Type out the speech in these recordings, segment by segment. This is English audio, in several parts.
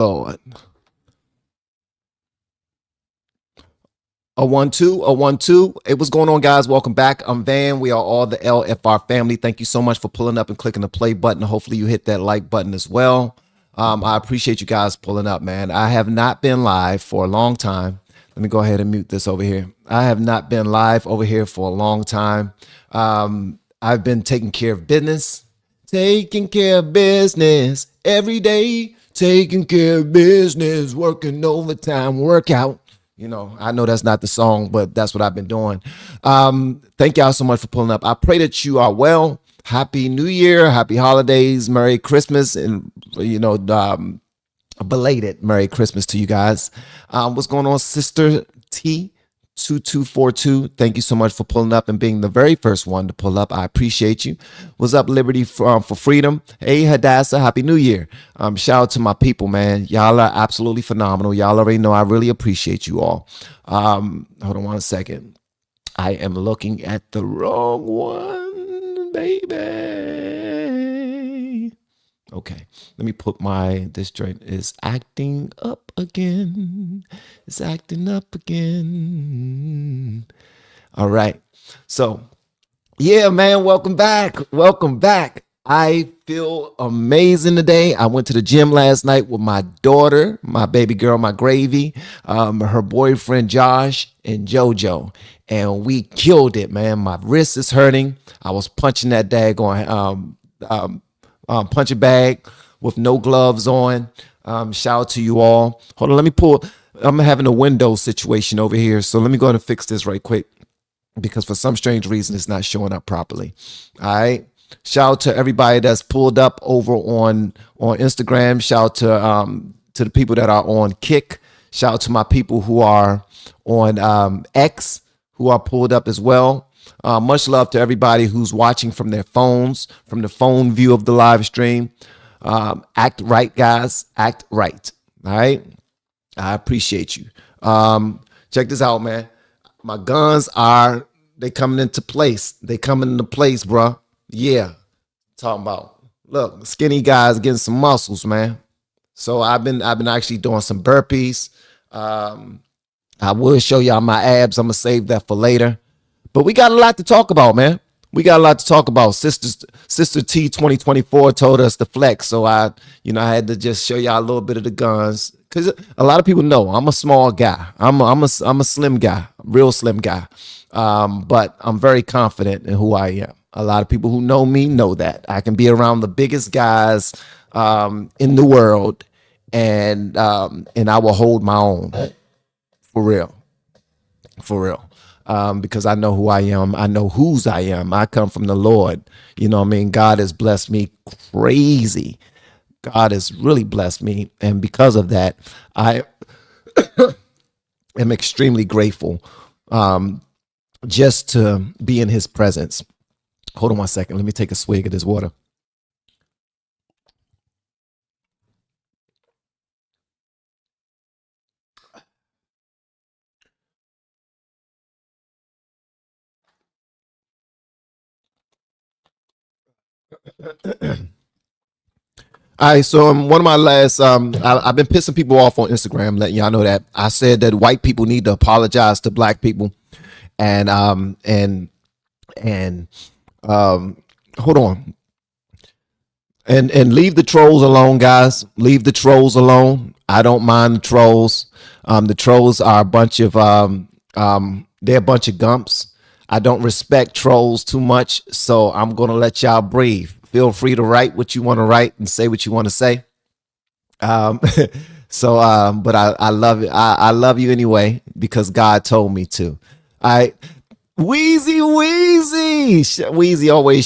Oh, a 1 2, a 1 2. Hey, what's going on, guys? Welcome back. I'm Van. We are all the LFR family. Thank you so much for pulling up and clicking the play button. Hopefully, you hit that like button as well. I appreciate you guys pulling up, man. I have not been live for a long time. Let me go ahead and mute this over here. I have not been live over here for a long time. I've been taking care of business, taking care of business every day, taking care of business, working overtime, workout. You know, I know that's not the song, but that's what I've been doing. Thank y'all so much for pulling up. I pray that you are well. Happy New Year, happy holidays, Merry Christmas, and belated Merry Christmas to you guys. What's going on, Sister T? 2242. Thank you so much for pulling up and being the very first one to pull up. I appreciate you. What's up, Liberty for Freedom? Hey, Hadassah, Happy New Year. Shout out to my people, man. Y'all are absolutely phenomenal. Y'all already know I really appreciate you all. Hold on 1 second. I am looking at the wrong one, baby. Okay, let me put this joint is acting up again. It's acting up again. All right. So, yeah, man, welcome back. Welcome back. I feel amazing today. I went to the gym last night with my daughter, my baby girl, my gravy, her boyfriend, Josh, and JoJo. And we killed it, man. My wrist is hurting. I was punching that daggone punching bag with no gloves on. Shout out to you all. Hold on, let me pull. I'm having a window situation over here, so let me go ahead and fix this right quick because for some strange reason it's not showing up properly. All right. Shout out to everybody that's pulled up over on Instagram. Shout out to the people that are on Kick. Shout out to my people who are on X who are pulled up as well. Much love to everybody who's watching from their phones, from the phone view of the live stream. Act right, guys. Act right. All right. I appreciate you. Check this out, man. My guns they coming into place. They coming into place, bro. Yeah. Talking about, look, skinny guys getting some muscles, man. So I've been actually doing some burpees. I will show y'all my abs. I'm gonna save that for later. But we got a lot to talk about, man. We got a lot to talk about. Sister T 2024 told us to flex, so I had to just show y'all a little bit of the guns because a lot of people know I'm a small guy. I'm a slim guy, real slim guy. But I'm very confident in who I am. A lot of people who know me know that I can be around the biggest guys in the world, and I will hold my own for real, for real. Because I know who I am. I know whose I am. I come from the Lord. You know what I mean? God has blessed me crazy. God has really blessed me. And because of that, I am extremely grateful just to be in his presence. Hold on 1 second. Let me take a swig of this water. All right, so one of my last, I've been pissing people off on Instagram, letting y'all know that I said that white people need to apologize to black people, and hold on, and leave the trolls alone, guys. Leave the trolls alone. I don't mind the trolls. The trolls are a bunch of they're a bunch of gumps. I don't respect trolls too much, so I'm gonna let y'all breathe. Feel free to write what you want to write and say what you want to say. Um, but I love it. I love you anyway because God told me to. All right. Wheezy always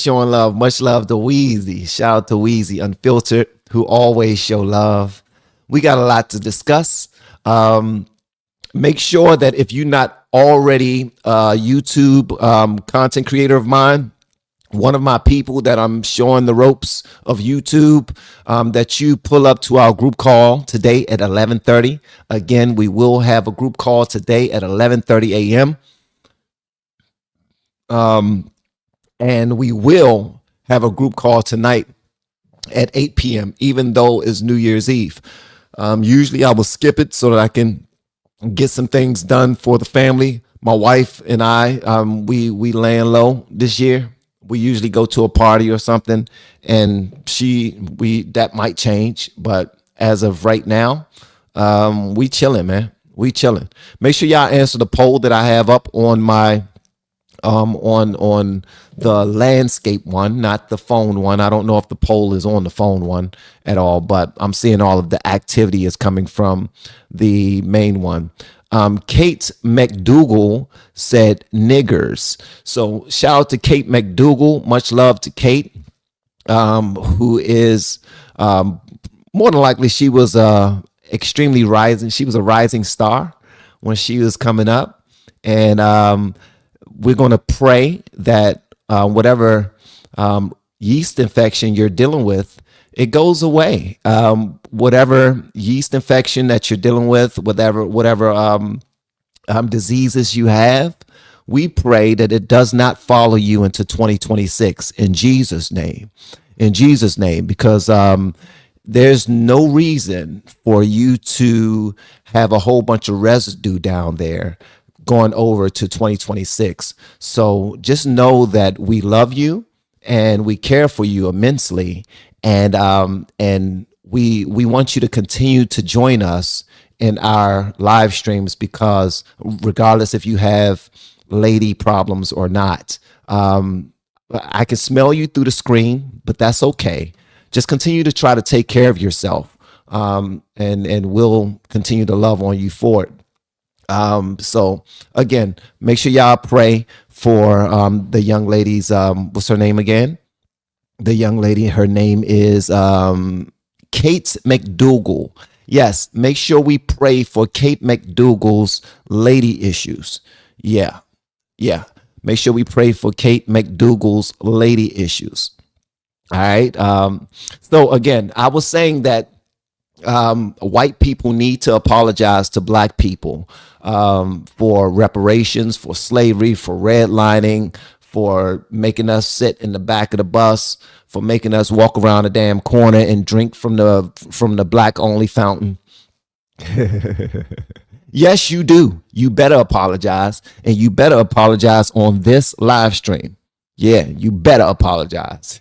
showing love. Much love to Wheezy. Shout out to Wheezy Unfiltered, who always show love. We got a lot to discuss. Make sure that if you're not already a YouTube content creator of mine, one of my people that I'm showing the ropes of YouTube, that you pull up to our group call today at 11:30. Again, we will have a group call today at 11:30 a.m. And we will have a group call tonight at 8 p.m., even though it's New Year's Eve. Usually I will skip it so that I can get some things done for the family. My wife and I, we laying low this year. We usually go to a party or something, and we that might change, but as of right now, we chilling, man. We chilling. Make sure y'all answer the poll that I have up on my on the landscape one, not the phone one. I don't know if the poll is on the phone one at all, but I'm seeing all of the activity is coming from the main one. Kate McDougal said niggers. So shout out to Kate McDougal. Much love to Kate, who is more than likely she was extremely rising. She was a rising star when she was coming up, and we're going to pray that whatever yeast infection you're dealing with, it goes away. Whatever yeast infection that you're dealing with, whatever diseases you have, we pray that it does not follow you into 2026 in Jesus' name. In Jesus' name, because there's no reason for you to have a whole bunch of residue down there going over to 2026. So just know that we love you and we care for you immensely, and we want you to continue to join us in our live streams, because regardless if you have lady problems or not, I can smell you through the screen, but that's okay. Just continue to try to take care of yourself, and we'll continue to love on you for it. So again, make sure y'all pray for the young lady's what's her name again? The young lady, her name is Kate McDougal. Yes, make sure we pray for Kate McDougal's lady issues. Yeah, yeah. Make sure we pray for Kate McDougal's lady issues. All right. So again, I was saying that white people need to apologize to black people for reparations, for slavery, for redlining, for making us sit in the back of the bus, for making us walk around a damn corner and drink from the black only fountain. Yes, you do. You better apologize, and you better apologize on this live stream. Yeah, you better apologize.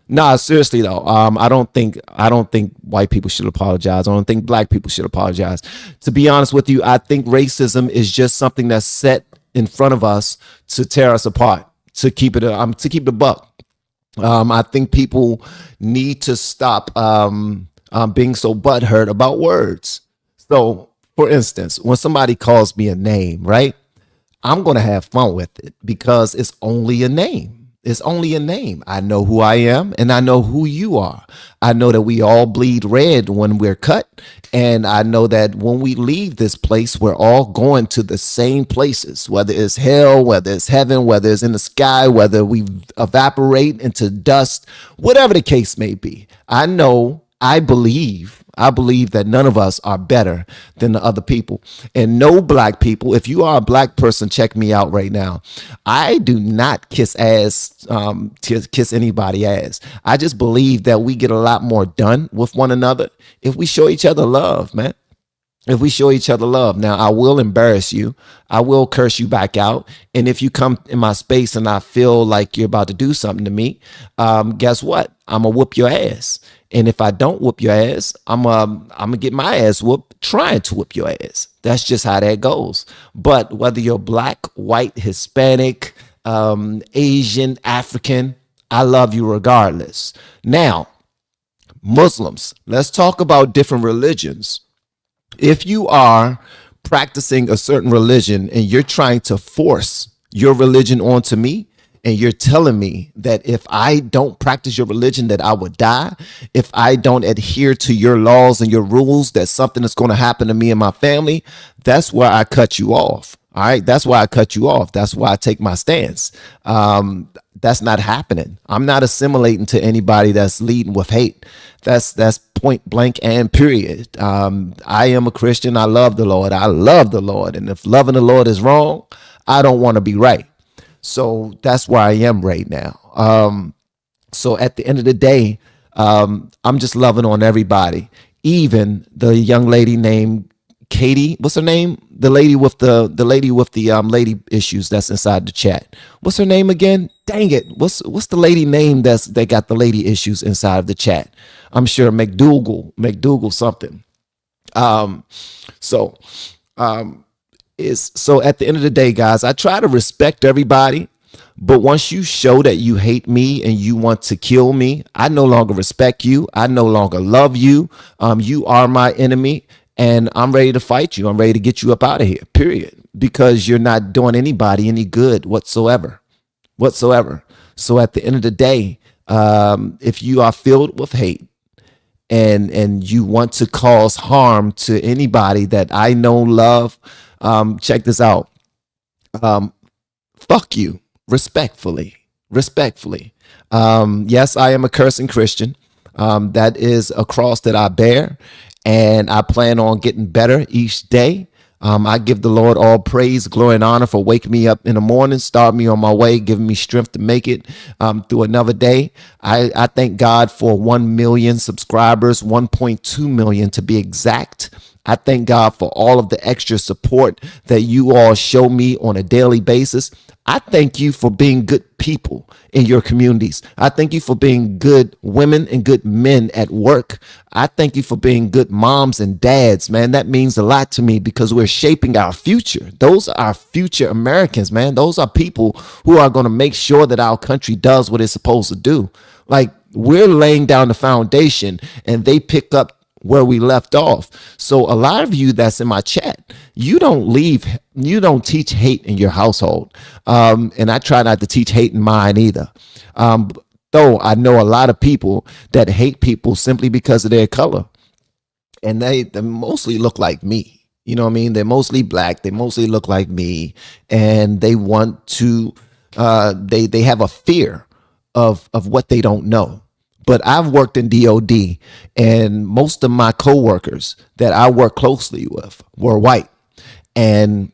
Nah, seriously though, I don't think white people should apologize. I don't think black people should apologize. To be honest with you, I think racism is just something that's set in front of us to tear us apart, to keep it to keep the buck. I think people need to stop being so butthurt about words. So, for instance, when somebody calls me a name, right? I'm going to have fun with it because it's only a name. It's only a name. I know who I am and I know who you are. I know that we all bleed red when we're cut. And I know that when we leave this place, we're all going to the same places, whether it's hell, whether it's heaven, whether it's in the sky, whether we evaporate into dust, whatever the case may be. I know, I believe that none of us are better than the other people. And no black people, if you are a black person, check me out right now. I do not kiss ass, kiss anybody ass. I just believe that we get a lot more done with one another if we show each other love, man. If we show each other love. Now, I will embarrass you. I will curse you back out. And if you come in my space and I feel like you're about to do something to me, guess what? I'm going to whoop your ass. And if I don't whoop your ass, I'm gonna get my ass whooped trying to whoop your ass. That's just how that goes. But whether you're black, white, Hispanic, Asian, African, I love you regardless. Now, Muslims, let's talk about different religions. If you are practicing a certain religion and you're trying to force your religion onto me, and you're telling me that if I don't practice your religion, that I would die, if I don't adhere to your laws and your rules, that something is going to happen to me and my family, that's where I cut you off. All right. That's why I cut you off. That's why I take my stance. That's not happening. I'm not assimilating to anybody that's leading with hate. That's point blank and period. I am a Christian. I love the Lord. I love the Lord. And if loving the Lord is wrong, I don't want to be right. So that's where I am right now. So at the end of the day, I'm just loving on everybody, even the young lady named Katie. What's her name? The lady with the lady issues that's inside the chat. What's her name again? Dang it! What's the lady name that got the lady issues inside of the chat? I'm sure McDougal something. So is so at the end of the day, guys, I try to respect everybody. But once you show that you hate me and you want to kill me, I no longer respect you. I no longer love you. You are my enemy, and I'm ready to fight you. I'm ready to get you up out of here, period. Because you're not doing anybody any good whatsoever. So at the end of the day, if you are filled with hate and you want to cause harm to anybody that I know love, check this out. Fuck you, respectfully. Yes, I am a cursing Christian. That is a cross that I bear, and I plan on getting better each day. I give the Lord all praise, glory, and honor for waking me up in the morning, start me on my way, giving me strength to make it through another day. I thank God for 1 million subscribers, 1.2 million to be exact. I thank God for all of the extra support that you all show me on a daily basis. I thank you for being good people in your communities. I thank you for being good women and good men at work. I thank you for being good moms and dads, man. That means a lot to me because we're shaping our future. Those are our future Americans, man. Those are people who are going to make sure that our country does what it's supposed to do. Like, we're laying down the foundation and they pick up where we left off. So a lot of you that's in my chat, you don't teach hate in your household. And I try not to teach hate in mine either. Though I know a lot of people that hate people simply because of their color. And they mostly look like me. You know what I mean? They're mostly black. They mostly look like me. And they want to, they have a fear of what they don't know. But I've worked in DOD, and most of my coworkers that I work closely with were white. And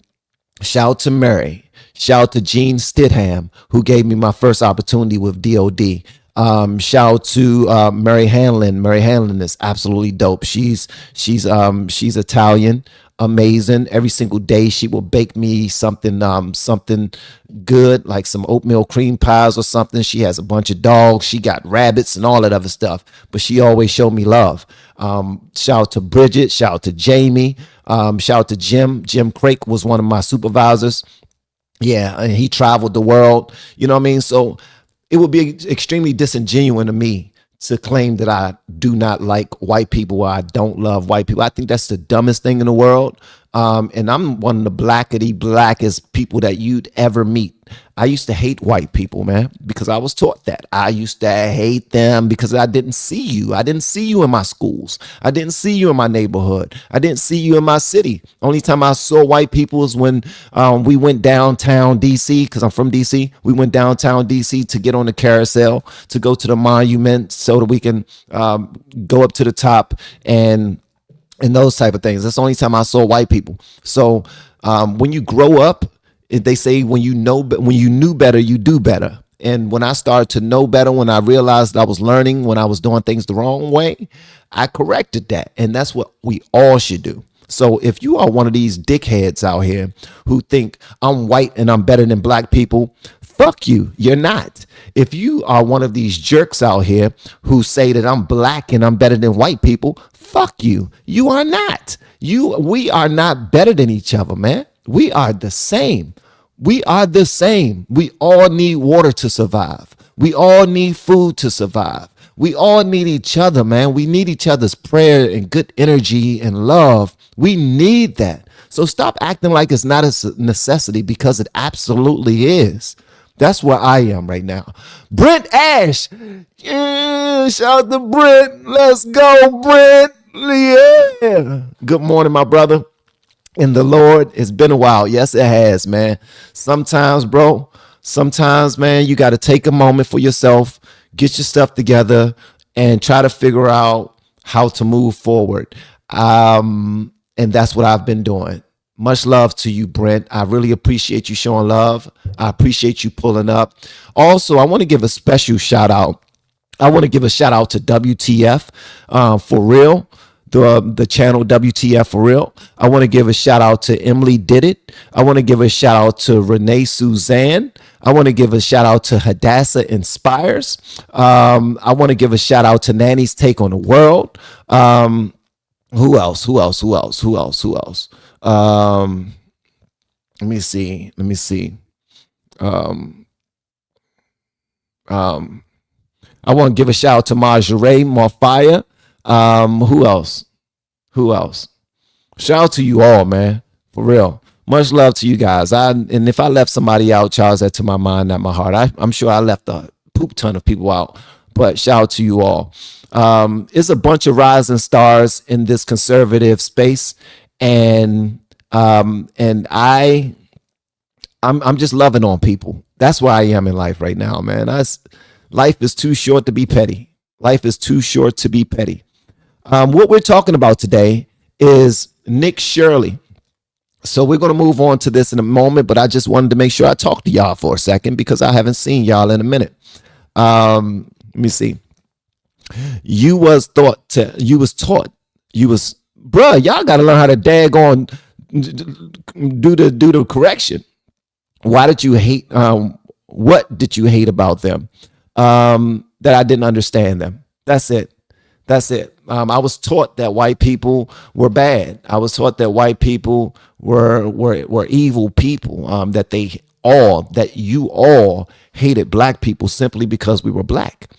shout out to Mary, shout out to Gene Stidham, who gave me my first opportunity with DOD. Shout out to Mary Hanlon. Mary Hanlon is absolutely dope. She's Italian, amazing. Every single day she will bake me something good, like some oatmeal cream pies or something. She has a bunch of dogs. She got rabbits and all that other stuff, but she always showed me love. Shout out to Bridget. Shout out to Jamie. Shout out to Jim. Jim Craik was one of my supervisors. Yeah, and he traveled the world. You know what I mean? So it would be extremely disingenuous to me to claim that I do not like white people or I don't love white people. I think that's the dumbest thing in the world. And I'm one of the blackest people that you'd ever meet. I used to hate white people, man, because I was taught that. I used to hate them because I didn't see you. I didn't see you in my schools. I didn't see you in my neighborhood. I didn't see you in my city. Only time I saw white people was when we went downtown DC, because I'm from DC. We went downtown DC to get on the carousel, to go to the monument so that we can go up to the top and those type of things. That's the only time I saw white people. So when you grow up, they say when you knew better, you do better. And when I started to know better, when I realized I was learning, when I was doing things the wrong way, I corrected that. And that's what we all should do. So if you are one of these dickheads out here who think I'm white and I'm better than black people, fuck you. You're not. If you are one of these jerks out here who say that I'm black and I'm better than white people, fuck you. You are not. We are not better than each other, man. We are the same. We are the same. We all need water to survive. We all need food to survive. We all need each other, man. We need each other's prayer and good energy and love. We need that. So stop acting like it's not a necessity, because it absolutely is. That's where I am right now. Brent Ash. Yeah, shout out to Brent. Let's go, Brent. Yeah. Good morning, my brother. In the Lord, it's been a while. Yes, it has, man. Sometimes, bro, man, you got to take a moment for yourself, get your stuff together, and try to figure out how to move forward. And that's what I've been doing. Much love to you, Brent. I really appreciate you showing love. I appreciate you pulling up. Also, I want to give a special shout out I want to give a shout out to WTF for real. The channel WTF for real. I want to give a shout out to Emily Did It. I want to give a shout out to Renee Suzanne. I want to give a shout out to Hadassah Inspires. I want to give a shout out to Nanny's Take on the World. Who else? Who else? Who else? Who else? Who else? Let me see. Let me see. I want to give a shout out to Marjorie Morfire. Who else? Who else? Shout out to you all, man. For real. Much love to you guys. And if I left somebody out, Charles, that to my mind, not my heart. I'm sure I left a poop ton of people out. But shout out to you all. It's a bunch of rising stars in this conservative space, and I'm just loving on people. That's where I am in life right now, man. Life is too short to be petty. Life is too short to be petty. What we're talking about today is Nick Shirley. So we're going to move on to this in a moment, but I just wanted to make sure I talk to y'all for a second because I haven't seen y'all in a minute. Let me see. Bruh, y'all got to learn how to daggone do the correction. Why did you hate? What did you hate about them? That I didn't understand them. That's it. That's it. I was taught that white people were bad. I was taught that white people were evil people. That you all hated black people simply because we were black.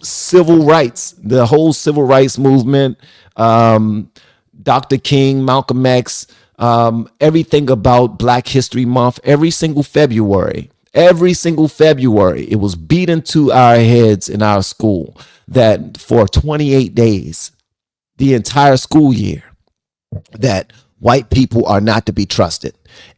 Civil rights, the whole civil rights movement, Dr. King, Malcolm X, everything about Black History Month, every single February, it was beat into our heads in our school that for 28 days, the entire school year, that white people are not to be trusted.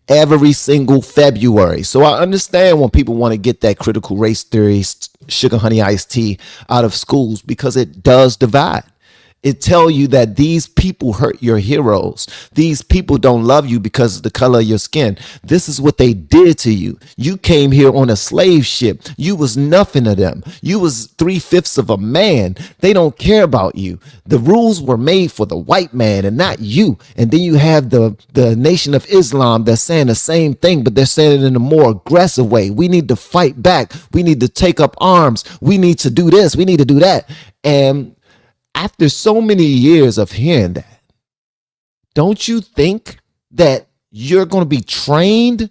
Every single February. So I understand when people want to get that critical race theory, sugar honey iced tea out of schools because it does divide. It tell you that these people hurt your heroes. These people don't love you because of the color of your skin. This is what they did to you. You came here on a slave ship. You was nothing to them. You was 3/5 of a man. They don't care about you. The rules were made for the white man and not you. And then you have the Nation of Islam that's saying the same thing, but they're saying it in a more aggressive way. We need to fight back. We need to take up arms. We need to do this. We need to do that. And after so many years of hearing that, don't you think that you're going to be trained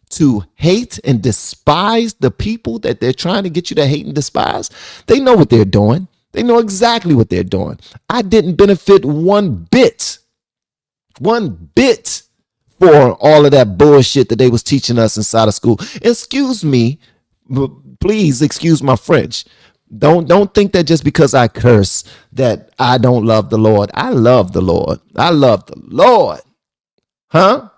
to hate and despise the people that they're trying to get you to hate and despise? They know what they're doing. They know exactly what they're doing. I didn't benefit one bit for all of that bullshit that they was teaching us inside of school. Excuse me, please excuse my French. Don't think that just because I curse that I don't love the Lord. I love the Lord. I love the Lord. Huh?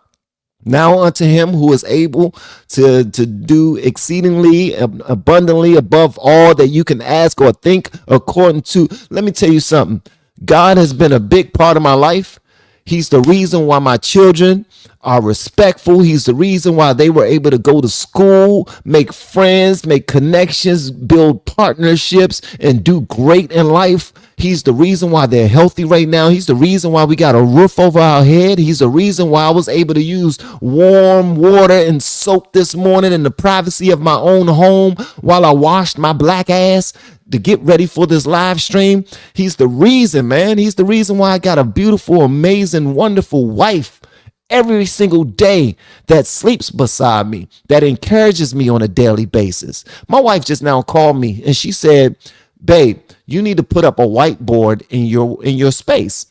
Now unto him who is able to do exceedingly abundantly above all that you can ask or think according to. Let me tell you something. God has been a big part of my life. He's the reason why my children are respectful. He's the reason why they were able to go to school, make friends, make connections, build partnerships, and do great in life. He's the reason why they're healthy right now. He's the reason why we got a roof over our head. He's the reason why I was able to use warm water and soap this morning in the privacy of my own home while I washed my black ass to get ready for this live stream. He's the reason, man. He's the reason why I got a beautiful, amazing, wonderful wife every single day that sleeps beside me, that encourages me on a daily basis. My wife just now called me and she said, babe, you need to put up a whiteboard in your space.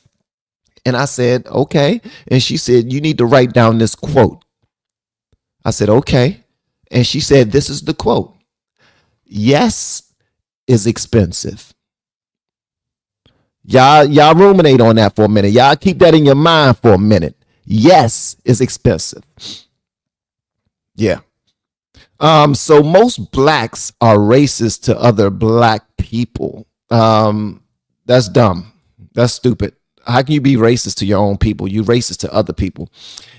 And I said, okay. And she said, you need to write down this quote. I said, okay. And she said, this is the quote. Yes is expensive. Y'all ruminate on that for a minute. Y'all keep that in your mind for a minute. Yes is expensive. Yeah. So most blacks are racist to other black people. That's dumb. That's stupid. How can you be racist to your own people? You racist to other people.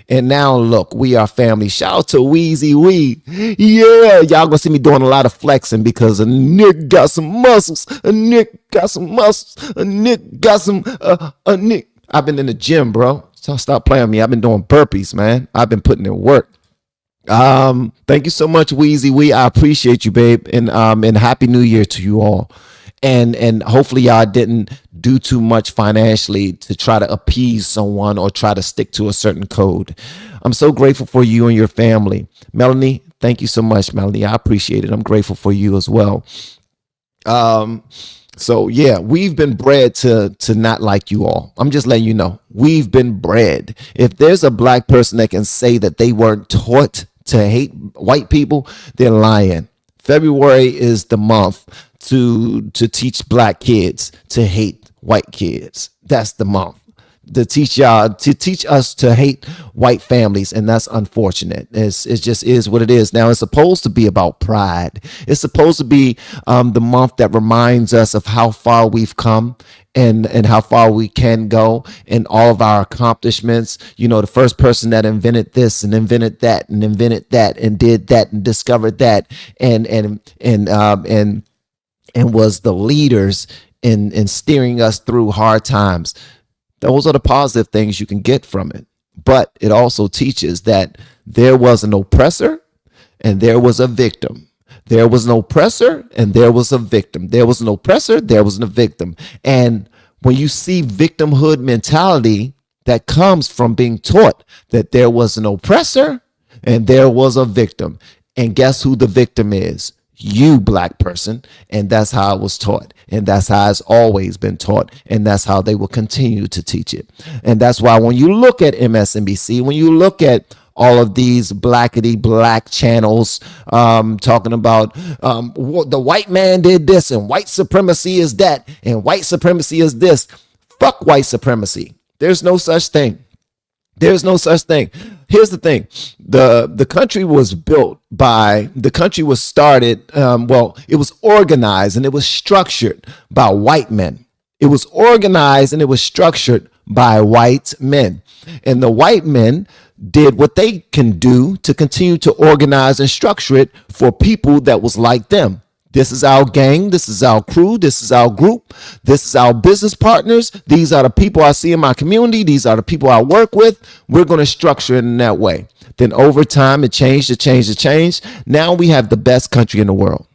And now look, we are family. Shout out to Wheezy Wee. Yeah, y'all gonna see me doing a lot of flexing because a Nick got some muscles. A Nick got some muscles. A Nick got some a Nick. I've been in the gym, bro. So stop playing with me. I've been doing burpees, man. I've been putting in work. Thank you so much, Wheezy Wee. I appreciate you, babe, and happy New Year to you all. And hopefully y'all didn't do too much financially to try to appease someone or try to stick to a certain code. I'm so grateful for you and your family, Melanie. Thank you so much, Melanie. I appreciate it. I'm grateful for you as well. So yeah, we've been bred to not like you all. I'm just letting you know. We've been bred. If there's a black person that can say that they weren't taught to hate white people, they're lying. February is the month to teach black kids to hate white kids. That's the month to teach us to hate white families, and that's unfortunate. It just is what it is. Now it's supposed to be about pride. It's supposed to be the month that reminds us of how far we've come and how far we can go and all of our accomplishments. You know, the first person that invented this and invented that and invented that and did that and discovered that and was the leaders in steering us through hard times. Those are the positive things you can get from it. But it also teaches that there was an oppressor and there was a victim. There was an oppressor and there was a victim. There was an oppressor, there was a victim. And when you see victimhood mentality, that comes from being taught that there was an oppressor and there was a victim. And guess who the victim is? You, black person. And that's how I was taught, and that's how it's always been taught, and that's how they will continue to teach it. And that's why when you look at MSNBC, when you look at all of these blackety black channels talking about the white man did this and white supremacy is that and white supremacy is this, fuck white supremacy. There's no such thing. There's no such thing. Here's the thing. The country was the country was started, it was organized and it was structured by white men. It was organized and it was structured by white men. And the white men did what they can do to continue to organize and structure it for people that was like them. This is our gang. This is our crew. This is our group. This is our business partners. These are the people I see in my community. These are the people I work with. We're going to structure it in that way. Then over time, it changed. Now we have the best country in the world.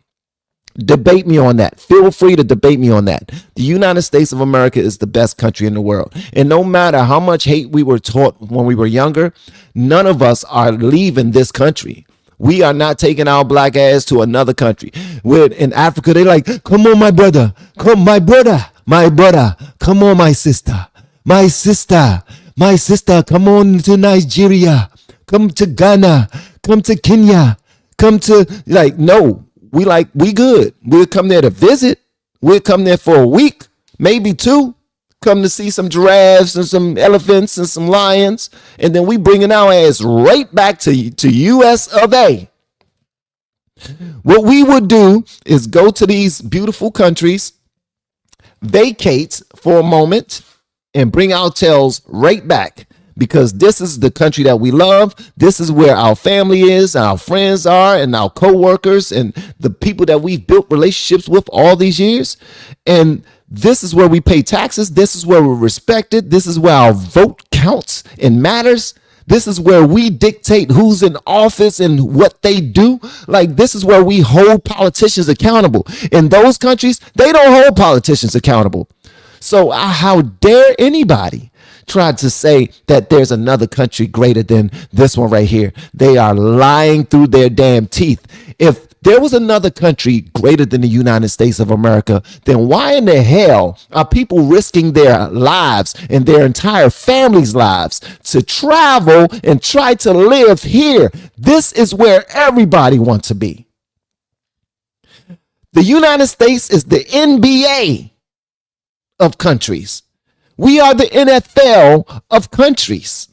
Debate me on that. Feel free to debate me on that. The United States of America is the best country in the world. And no matter how much hate we were taught when we were younger, none of us are leaving this country. We are not taking our black ass to another country. We're in Africa. They like, come on, my brother. Come, my brother. My brother. Come on, my sister. My sister. My sister. Come on to Nigeria. Come to Ghana. Come to Kenya. Come to, no. We good. We'll come there to visit. We'll come there for a week, maybe two. Come to see some giraffes and some elephants and some lions, and then we bringing our ass right back to US of A. What we would do is go to these beautiful countries, vacate for a moment, and bring our tails right back, because this is the country that we love. This is where our family is, our friends are, and our co-workers and the people that we've built relationships with all these years. And this is where we pay taxes. This is where we're respected. This is where our vote counts and matters. This is where we dictate who's in office and what they do. This is where we hold politicians accountable. In those countries, they don't hold politicians accountable. So how dare anybody try to say that there's another country greater than this one right here? They are lying through their damn teeth. If there was another country greater than the United States of America, then why in the hell are people risking their lives and their entire family's lives to travel and try to live here? This is where everybody wants to be. The United States is the NBA of countries. We are the NFL of countries.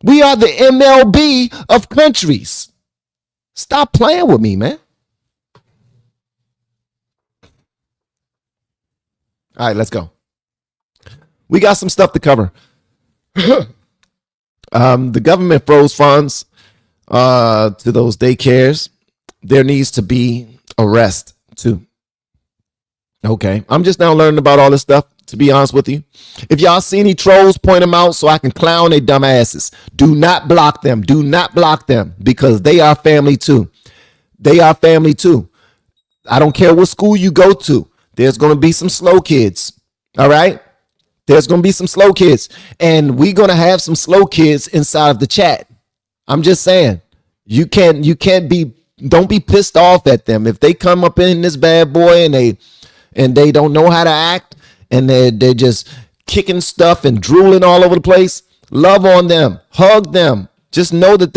We are the MLB of countries. Stop playing with me, man. All right, let's go. We got some stuff to cover. The government froze funds to those daycares. There needs to be arrest too. Okay, I'm just now learning about all this stuff, to be honest with you. If y'all see any trolls, point them out so I can clown their dumb asses. Do not block them. Do not block them, because they are family too. They are family too. I don't care what school you go to. There's going to be some slow kids. All right? There's going to be some slow kids. And we're going to have some slow kids inside of the chat. I'm just saying. You can't be, don't be pissed off at them. If they come up in this bad boy and they don't know how to act, and they're just kicking stuff and drooling all over the place, love on them, hug them. Just know that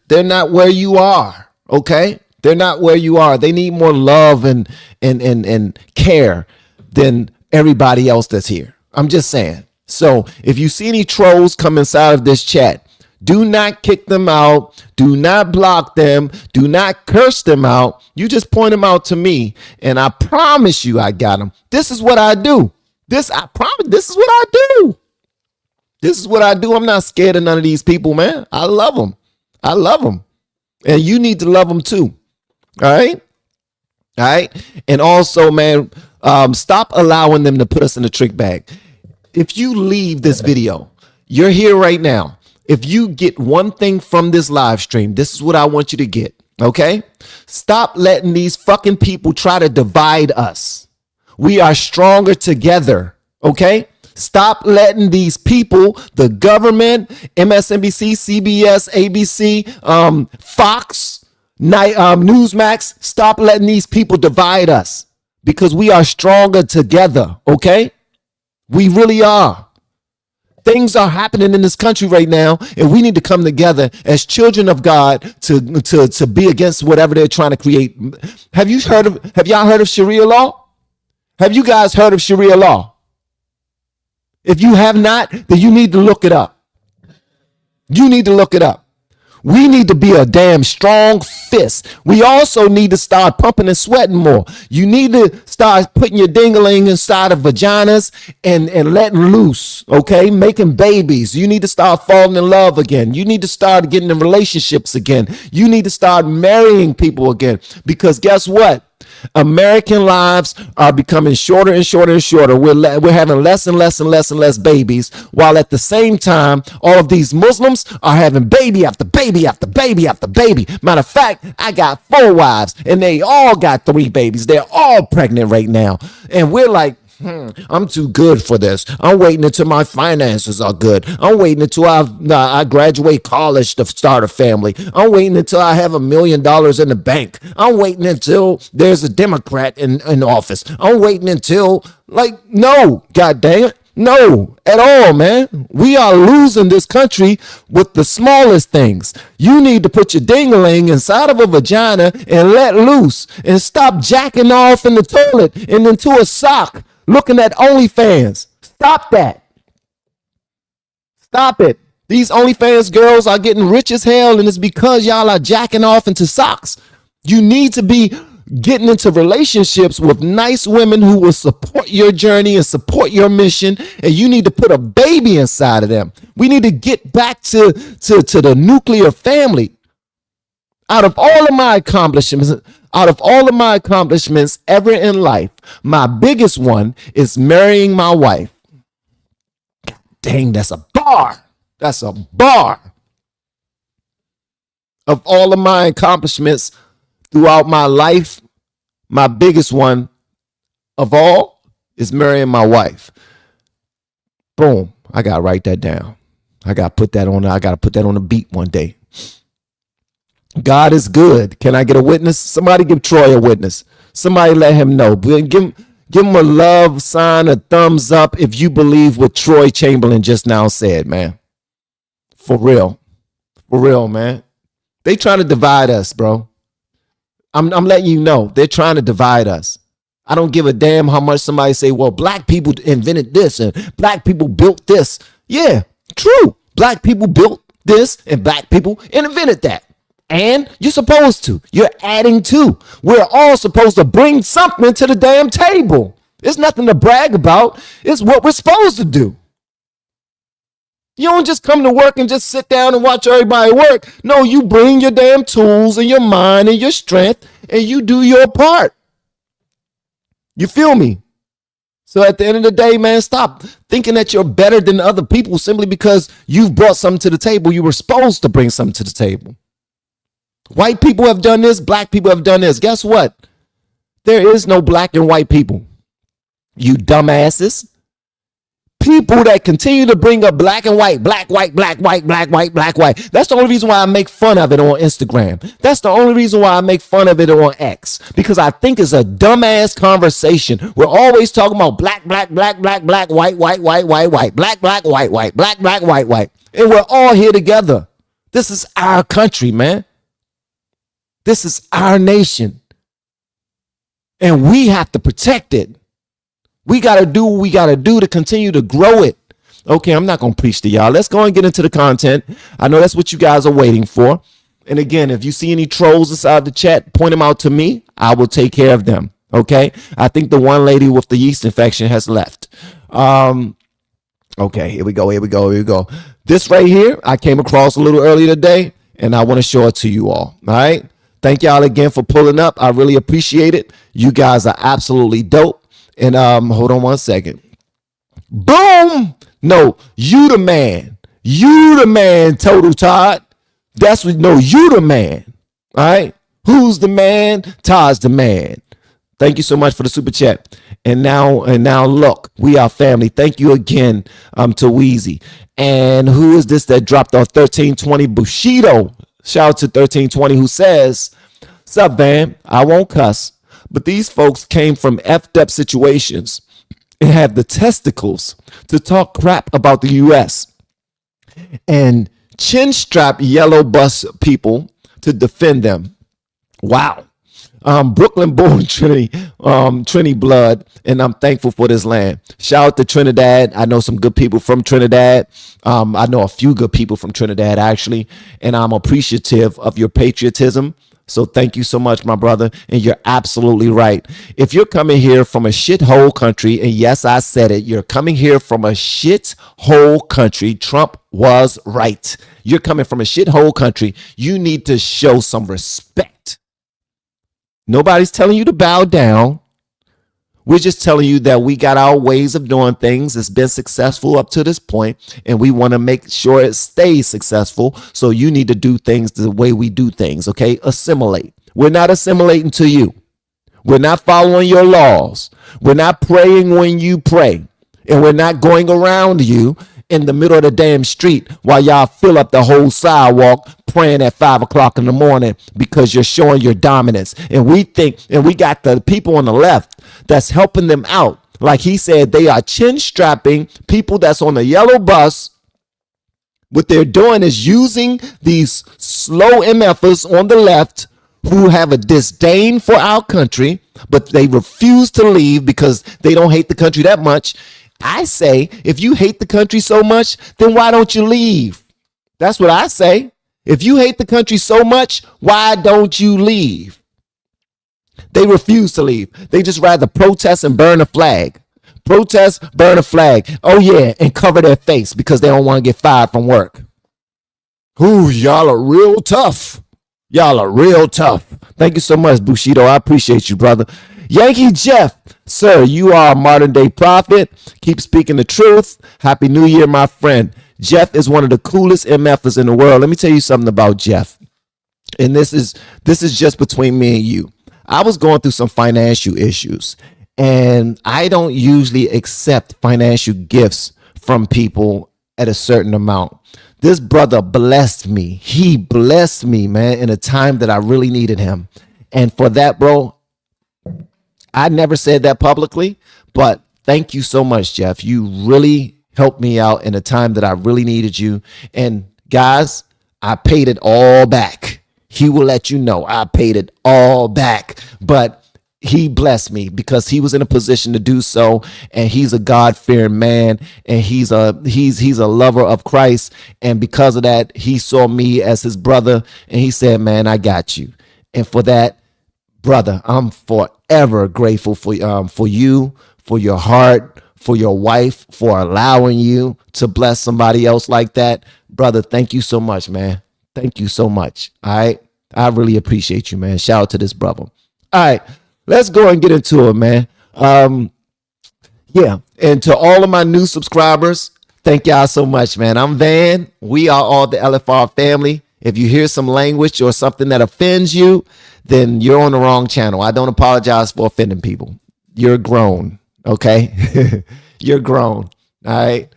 they're not where you are, okay? They're not where you are. They need more love and care than everybody else that's here. I'm just saying. So if you see any trolls come inside of this chat, do not kick them out. Do not block them. Do not curse them out. You just point them out to me, and I promise you I got them. This is what I do. I promise this is what I do. This is what I do. I'm not scared of none of these people, man. I love them. I love them. And you need to love them too. All right? All right? And also, man, stop allowing them to put us in the trick bag. If you leave this video, you're here right now. If you get one thing from this live stream, this is what I want you to get, okay? Stop letting these fucking people try to divide us. We are stronger together, okay? Stop letting these people, the government, MSNBC, CBS, ABC, Fox, Newsmax, stop letting these people divide us, because we are stronger together, okay? We really are. Things are happening in this country right now, and we need to come together as children of God to be against whatever they're trying to create. Have y'all heard of Sharia law? Have you guys heard of Sharia law? If you have not, then you need to look it up. You need to look it up. We need to be a damn strong fist. We also need to start pumping and sweating more. You need to start putting your ding-a-ling inside of vaginas and letting loose, okay? Making babies. You need to start falling in love again. You need to start getting in relationships again. You need to start marrying people again. Because guess what? American lives are becoming shorter and shorter and shorter. We're having less and less and less and less babies, while at the same time, all of these Muslims are having baby after baby after baby after baby. Matter of fact, I got 4 wives, and they all got 3 babies. They're all pregnant right now. And we're like, I'm too good for this. I'm waiting until my finances are good. I'm waiting until I graduate college to start a family. I'm waiting until I have $1 million in the bank. I'm waiting until there's a Democrat in office. I'm waiting until, no, God dang it. No, at all, man. We are losing this country with the smallest things. You need to put your ding-a-ling inside of a vagina and let loose, and stop jacking off in the toilet and into a sock looking at OnlyFans. Stop that. Stop it. These OnlyFans girls are getting rich as hell, and it's because y'all are jacking off into socks. You need to be getting into relationships with nice women who will support your journey and support your mission, and you need to put a baby inside of them. We need to get back to the nuclear family. Out of all of my accomplishments ever in life, my biggest one is marrying my wife. God dang, that's a bar. That's a bar. Of all of my accomplishments throughout my life, my biggest one of all is marrying my wife. Boom. I got to write that down. I got to put that on the beat one day. God is good. Can I get a witness? Somebody give Troy a witness. Somebody let him know. Give him a love sign, a thumbs up if you believe what Troy Chamberlain just now said, man. For real. For real, man. They trying to divide us, bro. I'm letting you know. They're trying to divide us. I don't give a damn how much somebody say, well, black people invented this and black people built this. Yeah, true. Black people built this and black people invented that. And you're supposed to. You're adding to. We're all supposed to bring something to the damn table. It's nothing to brag about. It's what we're supposed to do. You don't just come to work and just sit down and watch everybody work. No, you bring your damn tools and your mind and your strength and you do your part. You feel me? So at the end of the day, man, stop thinking that you're better than other people simply because you've brought something to the table. You were supposed to bring something to the table. White people have done this. Black people have done this. Guess what? There is no black and white people. You dumbasses. People that continue to bring up black and white, black, white, black, white, black, white, black, white. That's the only reason why I make fun of it on Instagram. That's the only reason why I make fun of it on X. Because I think it's a dumbass conversation. We're always talking about black, black, black, black, black, white, white, white, white, white, black, black, white, white, black, black, white, white. And we're all here together. This is our country, man. This is our nation. And we have to protect it. We got to do what we got to do to continue to grow it. Okay, I'm not going to preach to y'all. Let's go and get into the content. I know that's what you guys are waiting for. And again, if you see any trolls inside the chat, point them out to me. I will take care of them. Okay, I think the one lady with the yeast infection has left. Okay, here we go. This right here, I came across a little earlier today, and I want to show it to you all. All right. Thank y'all again for pulling up. I really appreciate it. You guys are absolutely dope. And hold on one second. Boom. No, you the man. You the man, Total Todd. That's what, no, you the man. All right. Who's the man? Todd's the man. Thank you so much for the super chat. And now look, we are family. Thank you again to Wheezy. And who is this that dropped off 1320? Bushido. Shout out to 1320 who says, "Sup, man? I won't cuss. But these folks came from effed up situations and have the testicles to talk crap about the U.S. and chin strap yellow bus people to defend them." Wow. Brooklyn born Trinity blood, and I'm thankful for this land. Shout out to Trinidad. I know some good people from Trinidad. I know a few good people from Trinidad, actually, and I'm appreciative of your patriotism. So thank you so much, my brother. And you're absolutely right. If you're coming here from a shithole country, and yes, I said it, you're coming here from a shithole country. Trump was right. You're coming from a shithole country. You need to show some respect. Nobody's telling you to bow down. We're just telling you that we got our ways of doing things. It's been successful up to this point, and we want to make sure it stays successful. So you need to do things the way we do things, okay? Assimilate. We're not assimilating to you. We're not following your laws. We're not praying when you pray. And we're not going around you in the middle of the damn street while y'all fill up the whole sidewalk praying at 5 o'clock in the morning because you're showing your dominance. And we think, and we got the people on the left that's helping them out. Like he said, they are chin strapping people that's on the yellow bus. What they're doing is using these slow MFers on the left who have a disdain for our country, but they refuse to leave because they don't hate the country that much. I say, if you hate the country so much, then why don't you leave? That's what I say. If you hate the country so much, why don't you leave? They refuse to leave. They just rather protest and burn a flag. Protest, burn a flag. Oh, yeah, and cover their face because they don't want to get fired from work. Ooh, y'all are real tough. Y'all are real tough. Thank you so much, Bushido. I appreciate you, brother. Yankee Jeff, sir, you are a modern day prophet. Keep speaking the truth. Happy New Year, my friend. Jeff is one of the coolest MFers in the world. Let me tell you something about Jeff. And this is just between me and you. I was going through some financial issues, and I don't usually accept financial gifts from people at a certain amount. This brother blessed me. He blessed me, man, in a time that I really needed him. And for that, bro, I never said that publicly, but thank you so much, Jeff. You really helped me out in a time that I really needed you. And guys, I paid it all back. He will let you know I paid it all back, but he blessed me because he was in a position to do so. And he's a God-fearing man, and he's a lover of Christ. And because of that, he saw me as his brother, and he said, man, I got you. And for that, brother, I'm forever grateful for you, for your heart, for your wife, for allowing you to bless somebody else like that. Brother, thank you so much, man. Thank you so much. All right. I really appreciate you, man. Shout out to this brother. All right. Let's go and get into it, man. Yeah. And to all of my new subscribers, thank y'all so much, man. I'm Van. We are all the LFR family. If you hear some language or something that offends you, then you're on the wrong channel. I don't apologize for offending people. You're grown, okay? You're grown, all right?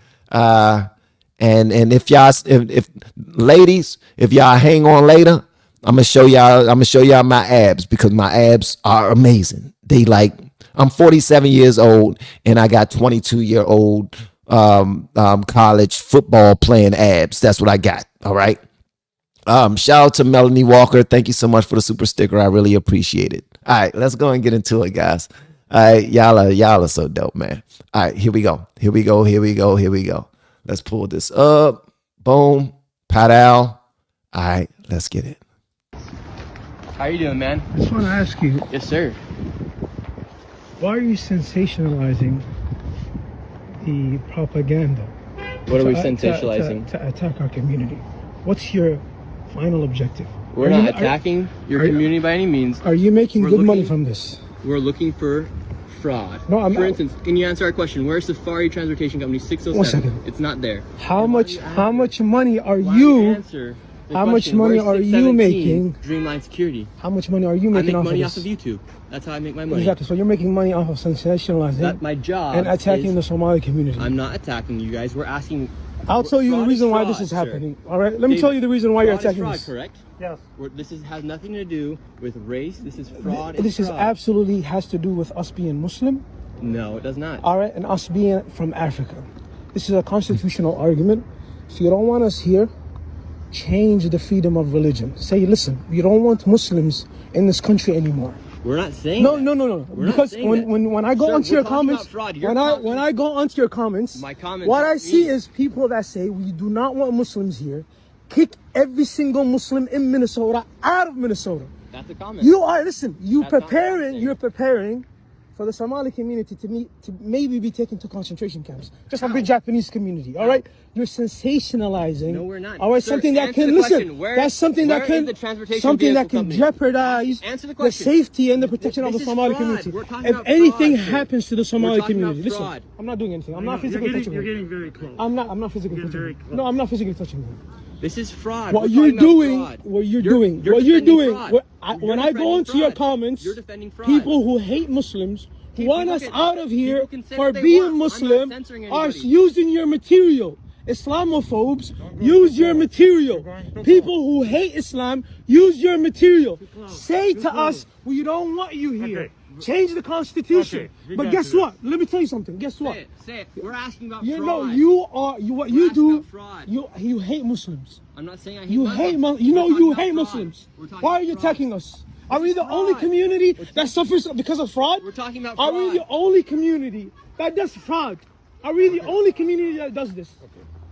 And if y'all, if ladies, if y'all hang on later, I'm gonna show y'all my abs, because my abs are amazing. They like, I'm 47 years old and I got 22-year-old college football playing abs. That's what I got. All right. Shout out to Melanie Walker. Thank you so much for the super sticker. I really appreciate it. All right, let's go and get into it, guys. All right, y'all are so dope, man. All right, here we go. Here we go. Let's pull this up. Boom. Padal. All right, let's get it. How you doing, man? I just want to ask you. Yes, sir. Why are you sensationalizing the propaganda? What are we sensationalizing? To attack our community. What's your final objective? We're not attacking your community by any means. Are you making good money from this? We're looking for fraud. No, For instance, can you answer our question? Where's Safari Transportation Company 607? 1 second. It's not there. How much money are you? How much money are you making? Dreamline Security. How much money are you making off of this? off of YouTube. That's how I make my money. Exactly. So you're making money off of sensationalizing. That's my job. And attacking the Somali community. I'm not attacking you guys. We're asking. I'll tell you the reason why this is happening. All right. Let me tell you the reason why you're attacking this. Correct? Yes. This has nothing to do with race. This is fraud. This is absolutely has to do with us being Muslim. No, it does not. All right, and us being from Africa. This is a constitutional argument. If you don't want us here, change the freedom of religion. Say, listen, we don't want Muslims in this country anymore. We're not saying no. We're because when I go onto your comments, when I go onto your comments, my comments, what I see is people that say we do not want Muslims here. Kick every single Muslim in Minnesota out of Minnesota. That's a comment. You're preparing for the Somali community to maybe be taken to concentration camps, just like the Japanese community. All right, you're sensationalizing. No, we're not. All right, Sir, something that can that's something that can jeopardize the safety and the protection of the Somali community. If anything happens to the Somali community, listen, I'm not doing anything. I'm not physically touching you. You're getting very close. I'm not physically touching you. No, I'm not physically touching you. This is fraud. What you're doing, when I go into your comments, people who hate Muslims, who want us out of here for being Muslim, are using your material. Islamophobes use your material. People who hate Islam use your material. Say to us, we don't want you here. Change the Constitution. But guess what? Let me tell you something. Guess what? Say it. We're asking about fraud. You hate Muslims. I'm not saying I hate Muslims. You hate Muslims. Why are you attacking us? Are we the only community that suffers because of fraud? We're talking about fraud. Are we the only community that does fraud? Are we the only community that does this?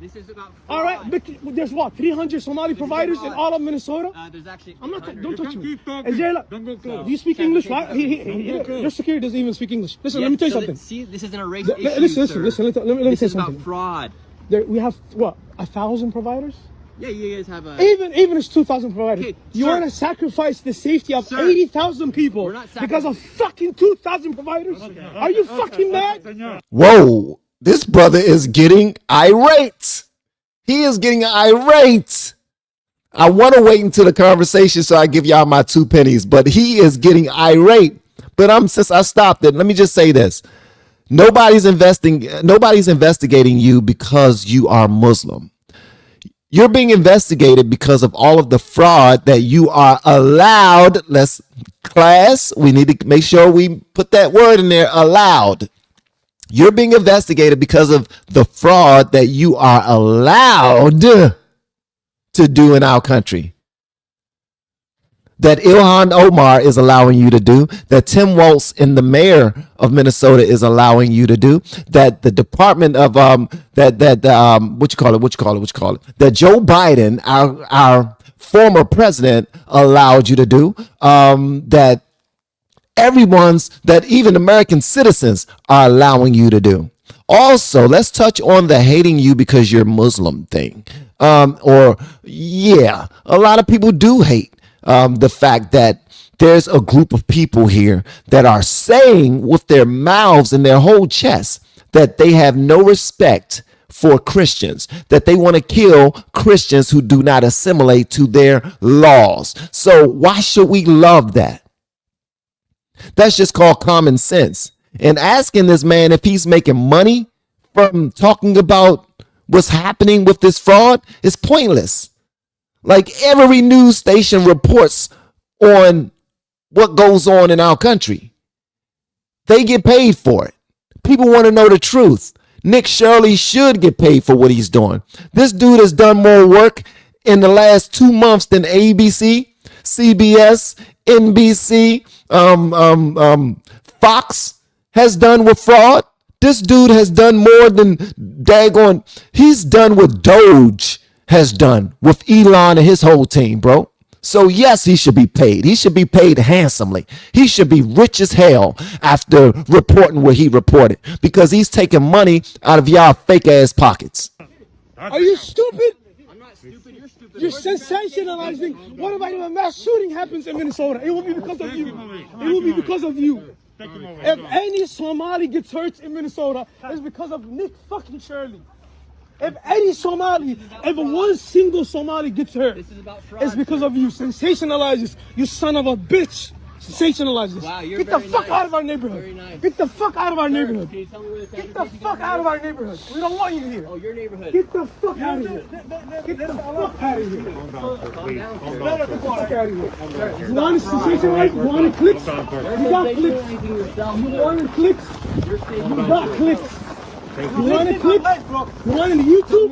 This is about fraud. All right, but there's what, 300 Somali providers in all of Minnesota? There's actually. I'm not. Don't touch me. Don't go close. Do you speak English? Right? Your security doesn't even speak English. Listen, let me tell you something. See, this isn't a race issue. Listen. Let me this say is something. About fraud. We have what, 1,000 providers? Yeah, you guys have a. Even it's 2,000 providers. Okay, you want to sacrifice the safety of 80,000 people because of fucking 2,000 providers? Are you fucking mad? Whoa, this brother is getting irate. He is getting irate. I want to wait until the conversation so I give y'all my 2 pennies, but he is getting irate. But since I stopped it, let me just say this. Nobody's investigating you because you are Muslim. You're being investigated because of all of the fraud that you are allowed. We need to make sure we put that word in there, allowed. You're being investigated because of the fraud that you are allowed to do in our country. That Ilhan Omar is allowing you to do, that Tim Walz and the mayor of Minnesota is allowing you to do, that the Department of that Joe Biden, our former president, allowed you to do, that everyone's that even American citizens are allowing you to do. Also, let's touch on the hating you because you're Muslim thing. Or yeah, a lot of people do hate the fact that there's a group of people here that are saying with their mouths and their whole chest that they have no respect for Christians, that they want to kill Christians who do not assimilate to their laws. So why should we love that? That's just called common sense. And asking this man if he's making money from talking about what's happening with this fraud is pointless. Like every news station reports on what goes on in our country. They get paid for it. People want to know the truth. Nick Shirley should get paid for what he's doing. This dude has done more work in the last 2 months than ABC, CBS, NBC, Fox has done with fraud. This dude has done more than daggone. He's done what Doge has done with Elon and his whole team, bro. So yes, he should be paid. He should be paid handsomely. He should be rich as hell after reporting what he reported because he's taking money out of y'all fake ass pockets. Are you stupid? I'm not stupid. You're stupid. You're sensationalizing. What about if a mass shooting happens in Minnesota? It will be because of you. It will be because of you. If any Somali gets hurt in Minnesota, it's because of Nick fucking Shirley. If any Somali, if one single Somali gets hurt, it's because of you. Sensationalize this, you son of a bitch. Sensationalize this. Wow, get the fuck out of our neighborhood. Get the fuck out of our neighborhood. Get the fuck out of our neighborhood. We don't want you here. Oh, your neighborhood. Get the fuck out of here. Get the fuck out of here. Get the fuck out of here. You want to sensationalize? You want to clicks? You got clicks. You want clicks? You got clicks. You wanted clicks? You wanted YouTube?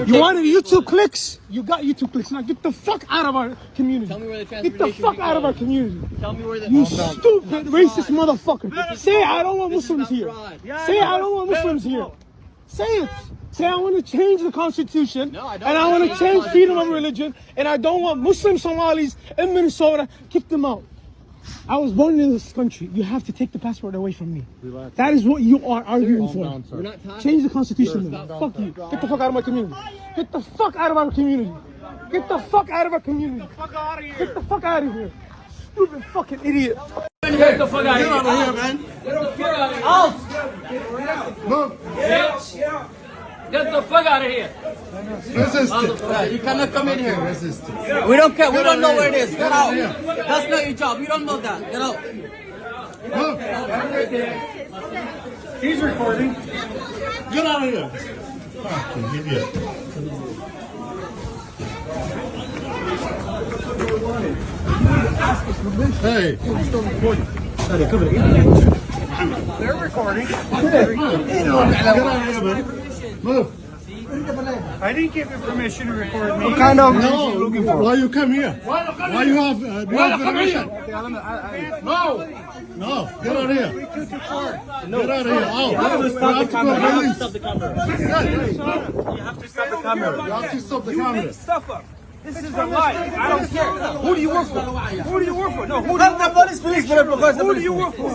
You wanted YouTube clicks? You got YouTube clicks. Now get the fuck out of our community. Tell me where the get the fuck out of our community. Tell me where the you stupid racist motherfucker. Say I don't want Muslims here. Say I don't want Muslims here. Say it. Say I want to change the Constitution and I want to change freedom of religion and I don't want Muslim Somalis in Minnesota. Kick them out. I was born in this country. You have to take the passport away from me. That is what you are arguing for. Change the Constitution. Fuck you. Get the fuck out of my community. Get the fuck out of our community. Get the fuck out of our community. Get the fuck out of here. Stupid fucking idiot. Get the fuck out of here. Get out of here, man. Get the fuck out of here. Out. Get the fuck out of here. You cannot come in here. We don't care. We don't know where it is. Get out. That's not your job. You don't know that. Get out. He's recording. Get out of here. Fucking idiot. Hey. Still recording. They're recording. Get out of here, man. Move. I didn't give you permission to record me. What kind of looking for? Why you come here? Why you have permission? No. Get out of here. Get out of here. Oh, you have to stop the camera. You have to stop the camera. You have to stop the camera. Make stuff up. This is a lie. I don't care. Who do you work for? Who do you work for? No, who do you work for? Who do you work for?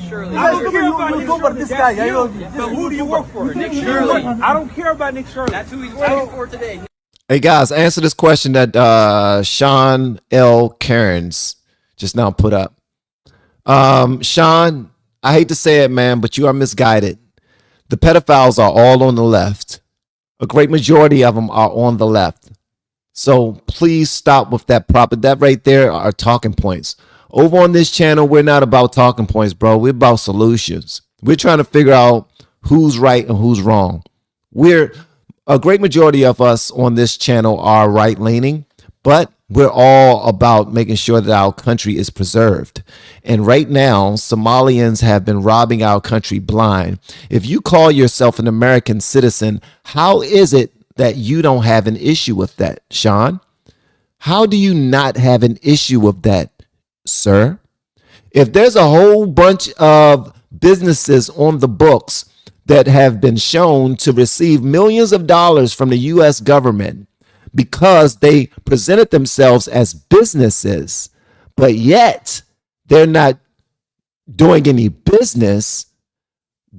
Shirley. I don't care about Nick Shirley. This guy. But who do you work for? Nick Shirley. I don't care about Nick Shirley. That's who he's working for today. Hey guys, answer this question that Sean L. Cairns just now put up. Sean, I hate to say it, man, but you are misguided. The pedophiles are all on the left. A great majority of them are on the left. So please stop with that that right there are talking points. Over on this channel, we're not about talking points, bro. We're about solutions. We're trying to figure out who's right and who's wrong. A great majority of us on this channel are right-leaning, but we're all about making sure that our country is preserved. And right now, Somalians have been robbing our country blind. If you call yourself an American citizen, how is it that you don't have an issue with that, Sean? How do you not have an issue with that, sir? If there's a whole bunch of businesses on the books that have been shown to receive millions of dollars from the U.S. government because they presented themselves as businesses, but yet they're not doing any business,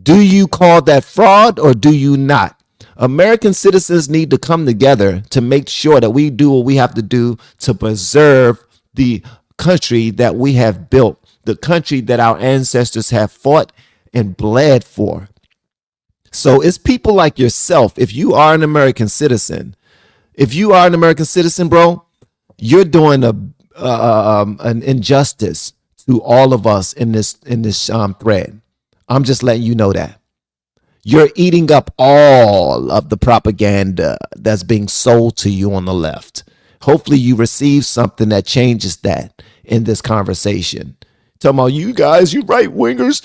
do you call that fraud or do you not? American citizens need to come together to make sure that we do what we have to do to preserve the country that we have built, the country that our ancestors have fought and bled for. So it's people like yourself. If you are an American citizen, bro, you're doing an injustice to all of us in this thread. I'm just letting you know that. You're eating up all of the propaganda that's being sold to you on the left. Hopefully you receive something that changes that in this conversation. Talking about you guys, you right wingers,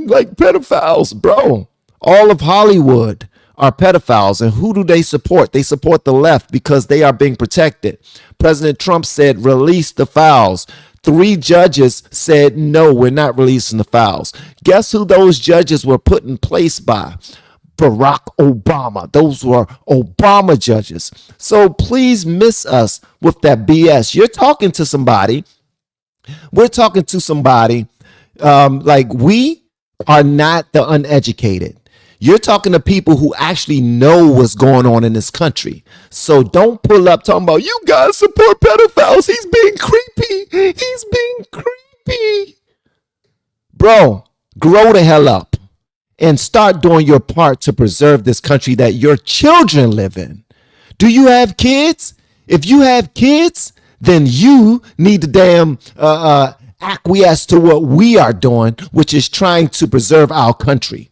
like pedophiles, bro. All of Hollywood are pedophiles. And who do they support? They support the left because they are being protected. President Trump said, release the files. 3 judges said, no, we're not releasing the files. Guess who those judges were put in place by? Barack Obama. Those were Obama judges. So please miss us with that BS. You're talking to somebody. We're talking to somebody like we are not the uneducated. You're talking to people who actually know what's going on in this country. So don't pull up talking about you guys support pedophiles. He's being creepy. He's being creepy. Bro, grow the hell up and start doing your part to preserve this country that your children live in. Do you have kids? If you have kids, then you need to damn acquiesce to what we are doing, which is trying to preserve our country.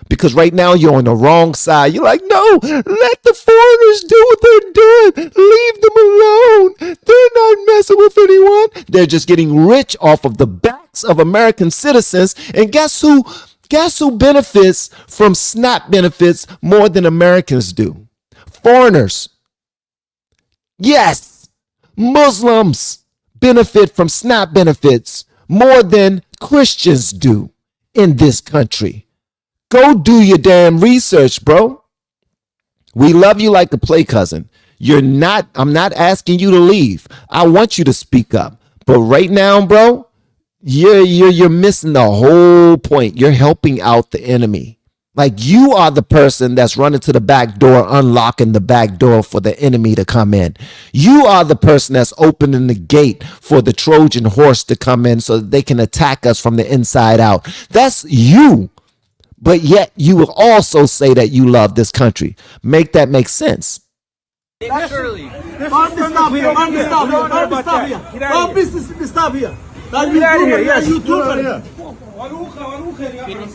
Because right now you're on the wrong side. You're like, no, let the foreigners do what they're doing. Leave them alone. They're not messing with anyone. They're just getting rich off of the backs of American citizens. And guess who benefits from SNAP benefits more than Americans do? Foreigners. Yes, Muslims benefit from SNAP benefits more than Christians do in this country. Go do your damn research, bro. We love you like a play cousin. I'm not asking you to leave. I want you to speak up. But right now, bro, you're missing the whole point. You're helping out the enemy. Like you are the person that's running to the back door, unlocking the back door for the enemy to come in. You are the person that's opening the gate for the Trojan horse to come in so that they can attack us from the inside out. That's you. But yet you will also say that you love this country. Make that make sense. Shirley. Stop here. Get out of here. Yes.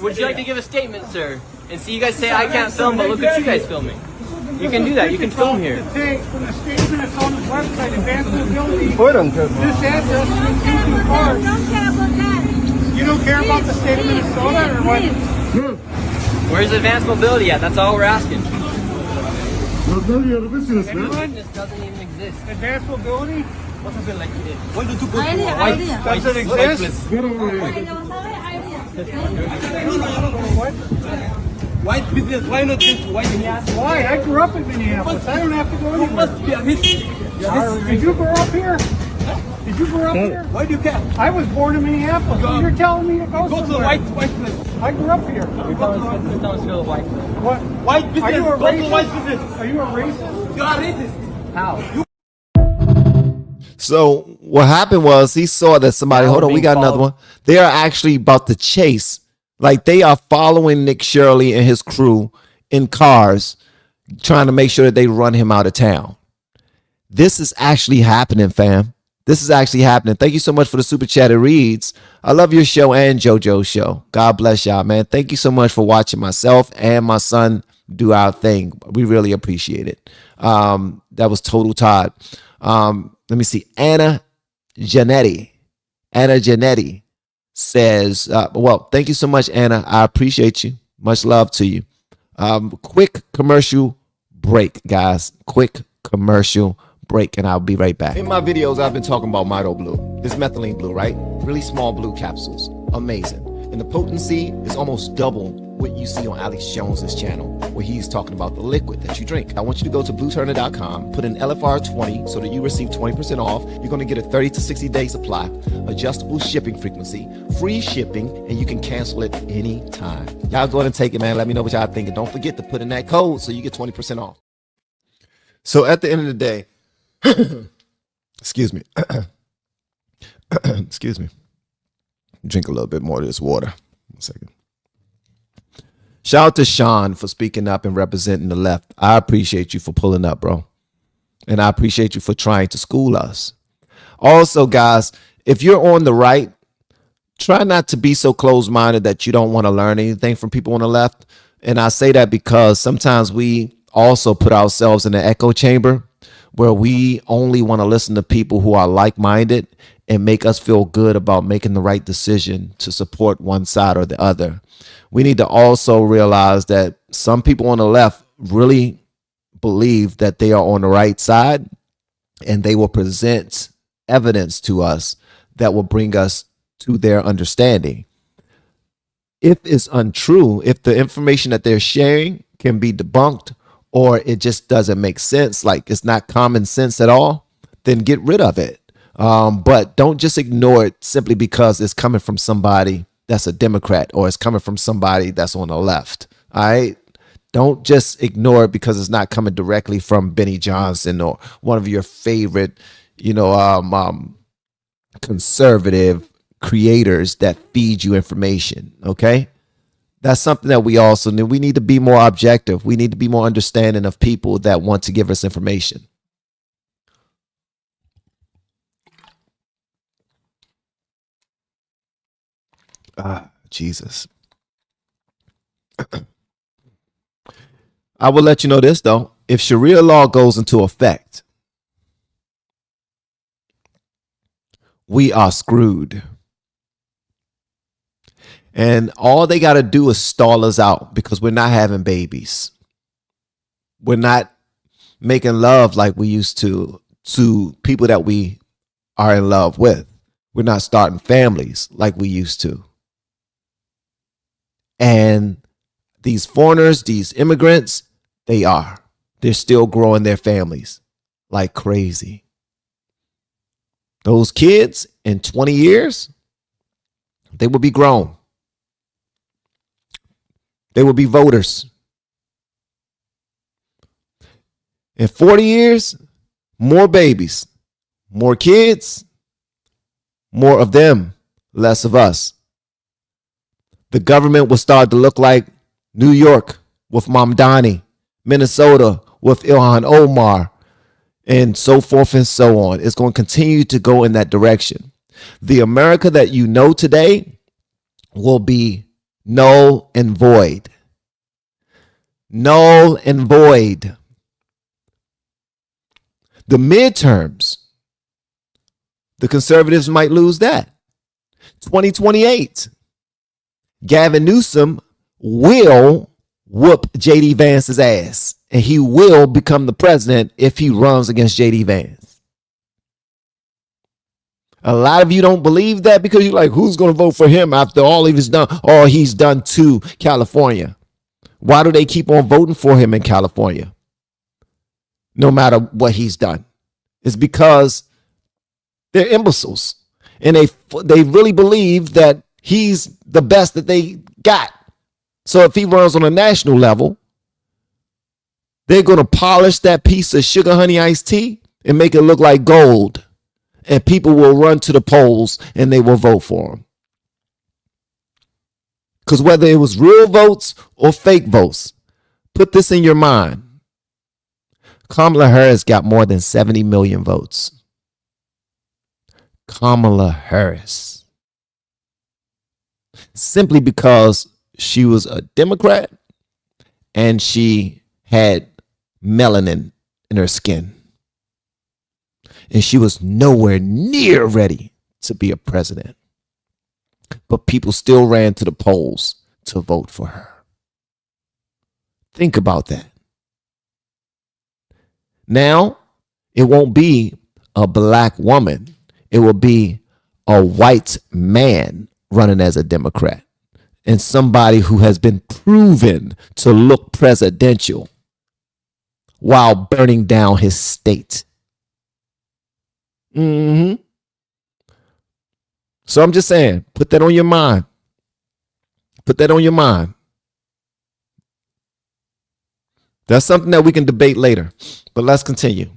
Would you like to give a statement, sir? And see, you guys say I can't film, but look at you guys filming. You can do that. You can film here. From the statement that's on the website, advanced mobility. This address is too far. You don't care about the state of Minnesota or what? Where's advanced mobility at? That's all we're asking. Anyone? This doesn't even exist. Advanced mobility? What's it like today? When did you go White, does it exist? white business. Why not just white Minneapolis? Why? I grew up in Minneapolis. I don't have to go anywhere. Did you grow up here? Did you grow up here? Why do you care? I was born in Minneapolis. So you're telling me to go Go to the somewhere. white place. I grew up here. You're telling us to go to the white place. What? White business. Are you a Go to the white racist? business. Are you a racist? You are racist. How? So what happened was he saw that somebody, hold on, we got another one. They are actually about to chase. Like they are following Nick Shirley and his crew in cars, trying to make sure that they run him out of town. This is actually happening, fam. This is actually happening. Thank you so much for the super chat. It reads, I love your show and JoJo's show. God bless y'all, man. Thank you so much for watching myself and my son do our thing. We really appreciate it. That was Total Todd. Let me see. Anna Janetti says, well, thank you so much, Anna. I appreciate you. Much love to you. Quick commercial break, guys. Quick commercial break, and I'll be right back. In my videos, I've been talking about Mito Blue. It's methylene blue, right? Really small blue capsules. Amazing. And the potency is almost double what you see on Alex Jones's channel, where he's talking about the liquid that you drink. I want you to go to blueturner.com, put in LFR 20 so that you receive 20% off. You're going to get a 30 to 60 day supply, adjustable shipping frequency, free shipping, and you can cancel it anytime. Y'all go ahead and take it, man. Let me know what y'all think. And don't forget to put in that code so you get 20% off. So at the end of the day, excuse me, excuse me. Drink a little bit more of this water. 1 second. Shout out to Sean for speaking up and representing the left. I appreciate you for pulling up, bro. And I appreciate you for trying to school us. Also, guys, if you're on the right, try not to be so closed-minded that you don't want to learn anything from people on the left. And I say that because sometimes we also put ourselves in an echo chamber where we only want to listen to people who are like-minded and make us feel good about making the right decision to support one side or the other. We need to also realize that some people on the left really believe that they are on the right side, and they will present evidence to us that will bring us to their understanding. If it's untrue, if the information that they're sharing can be debunked, or it just doesn't make sense, like it's not common sense at all, then get rid of it. But don't just ignore it simply because it's coming from somebody that's a Democrat or it's coming from somebody that's on the left. All right. Don't just ignore it because it's not coming directly from Benny Johnson or one of your favorite, conservative creators that feed you information. Okay. That's something that we also need. We need to be more objective. We need to be more understanding of people that want to give us information. Jesus. I will let you know this, though. If Sharia law goes into effect, we are screwed. And all they got to do is stall us out because we're not having babies. We're not making love like we used to people that we are in love with. We're not starting families like we used to. And these foreigners, these immigrants, they're still growing their families like crazy. Those kids in 20 years, they will be grown. They will be voters. In 40 years, more babies, more kids, more of them, less of us. The government will start to look like New York with Mamdani, Minnesota with Ilhan Omar, and so forth and so on. It's going to continue to go in that direction. The America that you know today will be null and void. Null and void. The midterms, the conservatives might lose that. 2028. Gavin Newsom will whoop J.D. Vance's ass, and he will become the president if he runs against J.D. Vance. A lot of you don't believe that because you're like, who's going to vote for him after all he's done to California? Why do they keep on voting for him in California? No matter what he's done. It's because they're imbeciles. And they really believe that he's the best that they got. So if he runs on a national level, they're going to polish that piece of sugar honey iced tea and make it look like gold. And people will run to the polls and they will vote for him. Because whether it was real votes or fake votes, put this in your mind. Kamala Harris got more than 70 million votes. Kamala Harris. Simply because she was a Democrat and she had melanin in her skin. And she was nowhere near ready to be a president. But people still ran to the polls to vote for her. Think about that. Now, it won't be a black woman. It will be a white man running as a Democrat. and somebody who has been proven to look presidential while burning down his state. So I'm just saying, put that on your mind. Put that on your mind. That's something that we can debate later, but let's continue.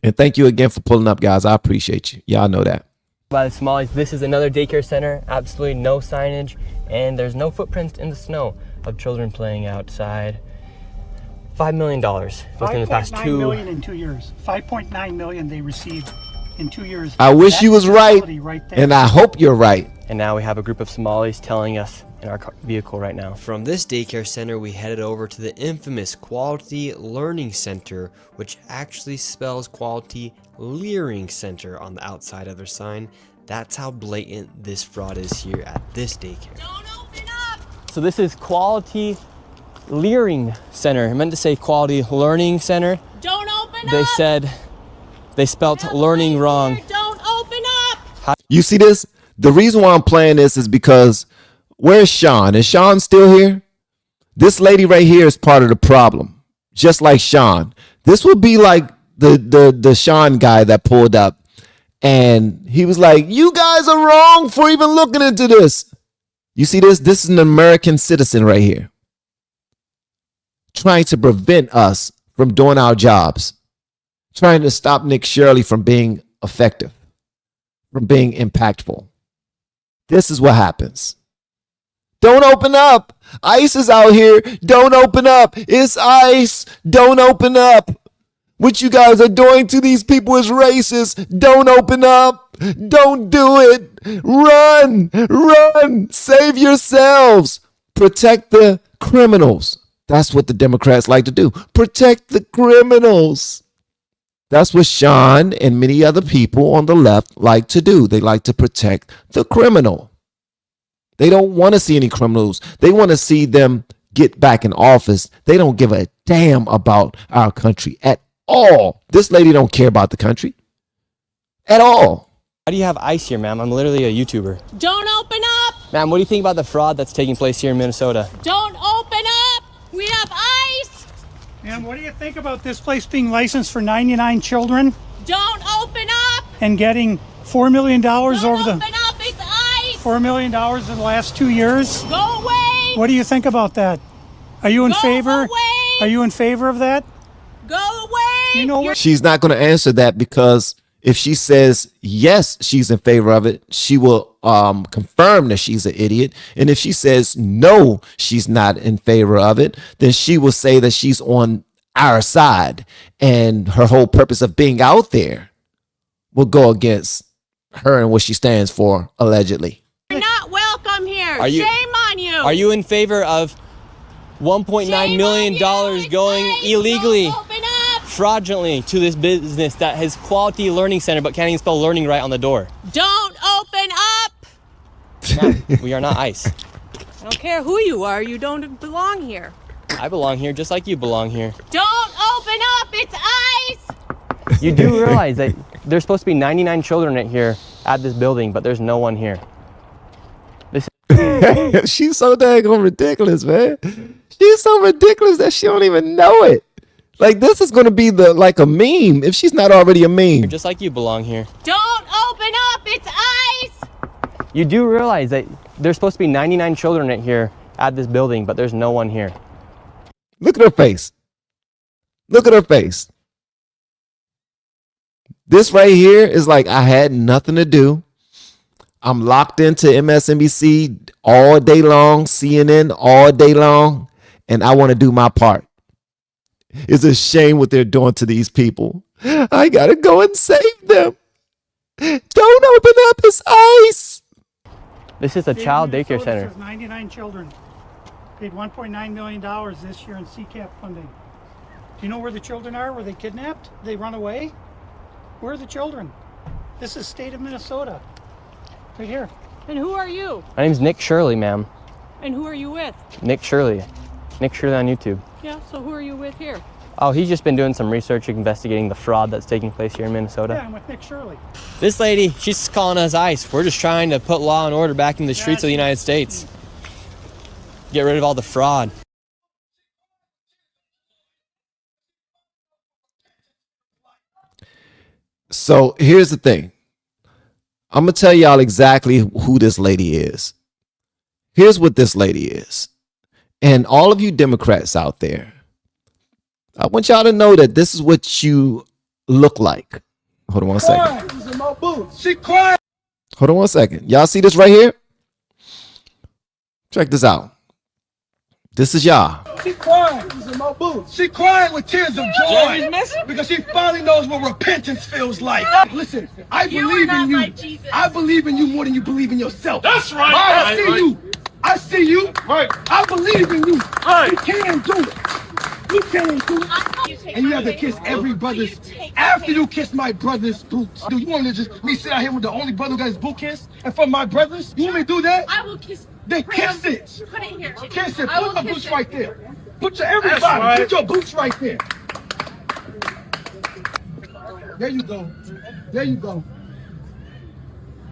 And thank you again for pulling up, guys. I appreciate you. Y'all know that. By the Somalis, this is another daycare center, absolutely no signage, and there's no footprints in the snow of children playing outside. $5 million within the past 5.9 million in 2 years. 5.9 million they received in 2 years. I wish you was right, there. and I hope you're right. And now we have a group of Somalis telling us in our vehicle right now. From this daycare center, we headed over to the infamous Quality Learning Center, which actually spells Quality Leering Center on the outside of their sign. That's how blatant this fraud is here at this daycare. Don't open up! So this is Quality Leering Center. I meant to say Quality Learning Center. Don't open They up! said they spelt learning wrong. Don't open up! You see this? The reason why I'm playing this is because where's Sean? Is Sean still here? This lady right here is part of the problem. Just like Sean. This would be like the Sean guy that pulled up and he was like, you guys are wrong for even looking into this. You see this? This is an American citizen right here trying to prevent us from doing our jobs, trying to stop Nick Shirley from being effective, from being impactful. This is what happens. Don't open up. ICE is out here. Don't open up. It's ICE. Don't open up. What you guys are doing to these people is racist. Don't open up. Don't do it. Run. Run. Save yourselves. Protect the criminals. That's what the Democrats like to do. Protect the criminals. That's what Sean and many other people on the left like to do. They like to protect the criminal. They don't want to see any criminals. They want to see them get back in office. They don't give a damn about our country at all. This lady don't care about the country at all. Why do you have ICE here, ma'am? I'm literally a YouTuber. Don't open up! Ma'am, what do you think about the fraud that's taking place here in Minnesota? Don't open up! We have ICE! And what do you think about this place being licensed for 99 children Don't open up! and getting $4 million over Don't the open up! It's ICE! $4 million in the last 2 years? Go away! What do you think about that? Are you in Go favor? away! Are you in favor of that? Go away! You know what? She's not going to answer that because if she says yes, she's in favor of it, she will confirm that she's an idiot. And if she says no, she's not in favor of it, then she will say that she's on our side. And her whole purpose of being out there will go against her and what she stands for, allegedly. You're not welcome here! Are you- Shame on you! Are you in favor of $1.9 million going illegally, Don't open up! fraudulently to this business that has Quality Learning Center but can't even spell learning right on the door? Don't open up! Ma'am, we are not ICE. I don't care who you are, you don't belong here. I belong here just like you belong here. Don't open up! It's ICE! You do realize that there's supposed to be 99 children in here at this building, but there's no one here. She's so daggone ridiculous, man. She's so ridiculous that she don't even know it. Like, this is going to be like a meme if she's not already a meme. Just like you belong here. Don't open up! It's ICE! You do realize that there's supposed to be 99 children in here at this building, but there's no one here. Look at her face. Look at her face. This right here is like, I had nothing to do. I'm locked into MSNBC all day long, CNN all day long, and I want to do my part. It's a shame what they're doing to these people. I got to go and save them. Don't open up his ICE. This is a child daycare center. 99 children. Paid $1.9 million this year in CCAP funding. Do you know where the children are? Were they kidnapped? They run away? Where are the children? This is state of Minnesota. Right here. And who are you? My name's Nick Shirley, ma'am. And who are you with? Nick Shirley. Nick Shirley on YouTube. Yeah, so who are you with here? Oh, he's just been doing some research investigating the fraud that's taking place here in Minnesota. Yeah, I'm with Nick Shirley. This lady, she's calling us ICE. We're just trying to put law and order back in the streets of the United States. Get rid of all the fraud. So here's the thing. I'm going to tell y'all exactly who this lady is. Here's what this lady is. And all of you Democrats out there, I want y'all to know that this is what you look like. Hold on one second. She crying. Hold on one second. Y'all see this right here? Check this out. This is y'all. She crying. She's in my boots. She crying with tears of joy because she finally knows what repentance feels like. Listen, I believe in you. I believe in you more than you believe in yourself. That's right. I see you. I see you. Right. I believe in you. Right. You can do it. You can do it. And you have to kiss every brother's. After you kiss my brother's boots. Do you want to just me sit out here with the only brother who got his boot kissed? And from my brothers? You want me to do that? I will kiss. Then kiss it. Put it here. Kiss it. Put my boots right there. Put your everybody. Right. Put your boots right there. There you go. There you go.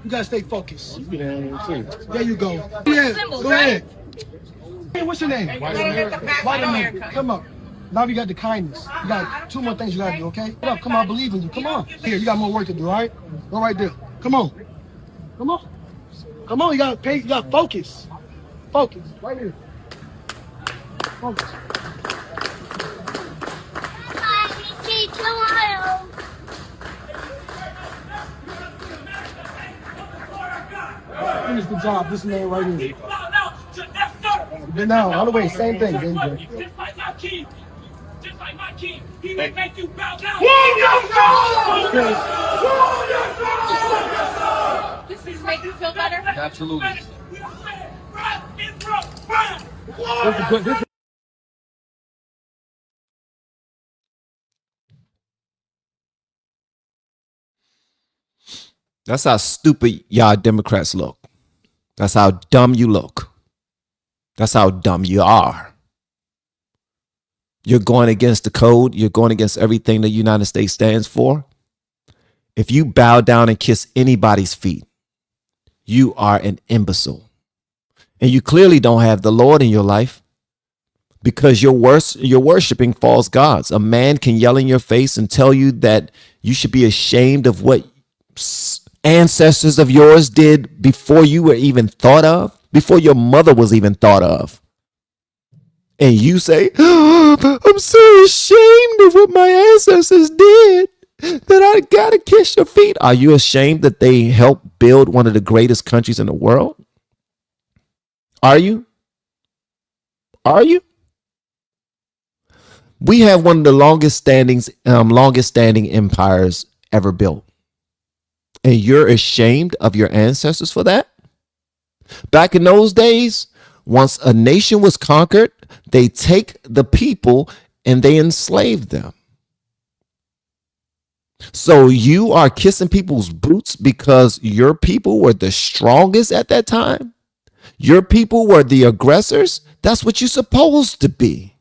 You gotta stay focused. There you go. Yeah, go ahead. Hey, what's your name? Vitamin. Come up. Now you got the kindness. You got 2 more things you gotta do, okay? Come on, come on, I believe in you. Come on. Here, you got more work to do, all right? Go right there. Come on. Come on. Come on, you gotta pay, you gotta focus. Focus. Right here. Focus. Finish the job. This man right here. Now, all the way, same thing. There you go. Just like my king. Just like my king. He may make you bow down. Does this make you feel better? Absolutely. That's how stupid y'all Democrats look. That's how dumb you look. That's how dumb you are. You're going against the code. You're going against everything the United States stands for. If you bow down and kiss anybody's feet, you are an imbecile. And you clearly don't have the Lord in your life because you're worshiping false gods. A man can yell in your face and tell you that you should be ashamed of what ancestors of yours did before you were even thought of, before your mother was even thought of. And you say, oh, I'm so ashamed of what my ancestors did that I gotta kiss your feet. Are you ashamed that they helped build one of the greatest countries in the world? Are you? Are you? We have one of the longest standing empires ever built. And you're ashamed of your ancestors for that? Back in those days, once a nation was conquered, they take the people and they enslave them. So you are kissing people's boots because your people were the strongest at that time? Your people were the aggressors? That's what you're supposed to be.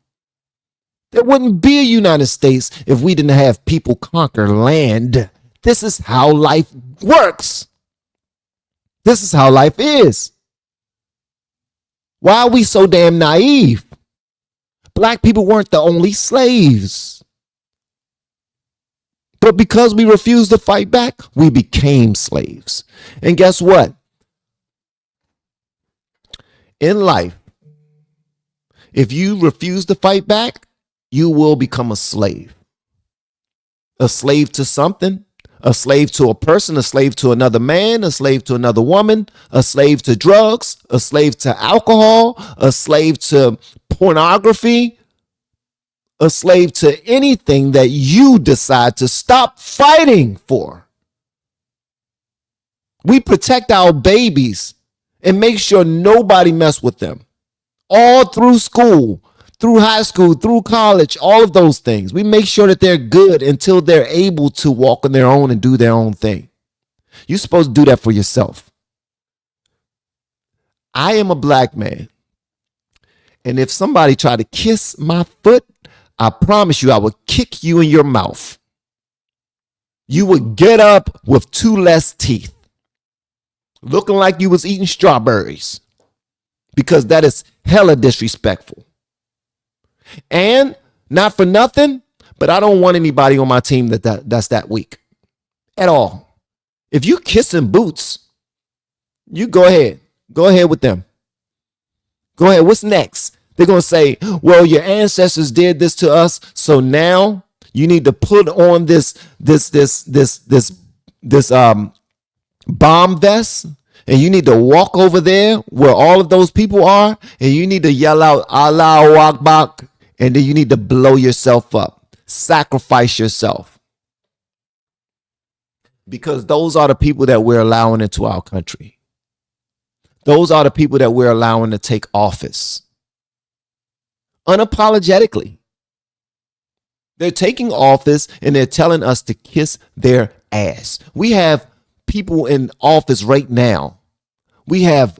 There wouldn't be a United States if we didn't have people conquer land. This is how life works. This is how life is. Why are we so damn naive? Black people weren't the only slaves. But because we refused to fight back, we became slaves. And guess what? In life, if you refuse to fight back, you will become a slave. A slave to something, a slave to a person, a slave to another man, a slave to another woman, a slave to drugs, a slave to alcohol, a slave to pornography, a slave to anything that you decide to stop fighting for. We protect our babies and make sure nobody mess with them. All through school, through high school, through college, all of those things. We make sure that they're good until they're able to walk on their own and do their own thing. You're supposed to do that for yourself. I am a black man. And if somebody tried to kiss my foot, I promise you I would kick you in your mouth. You would get up with 2 less teeth, looking like you was eating strawberries. because that is hella disrespectful. And not for nothing, but I don't want anybody on my team that's that weak at all. If you kissing boots, you go ahead. Go ahead with them. Go ahead. What's next? They're going to say, well, your ancestors did this to us, so now you need to put on this bomb vest, and you need to walk over there where all of those people are, and you need to yell out Allahu Akbar, and then you need to blow yourself up, sacrifice yourself, because those are the people that we're allowing into our country. Those are the people that we're allowing to take office unapologetically. They're taking office and they're telling us to kiss their ass. We have people in office right now. We have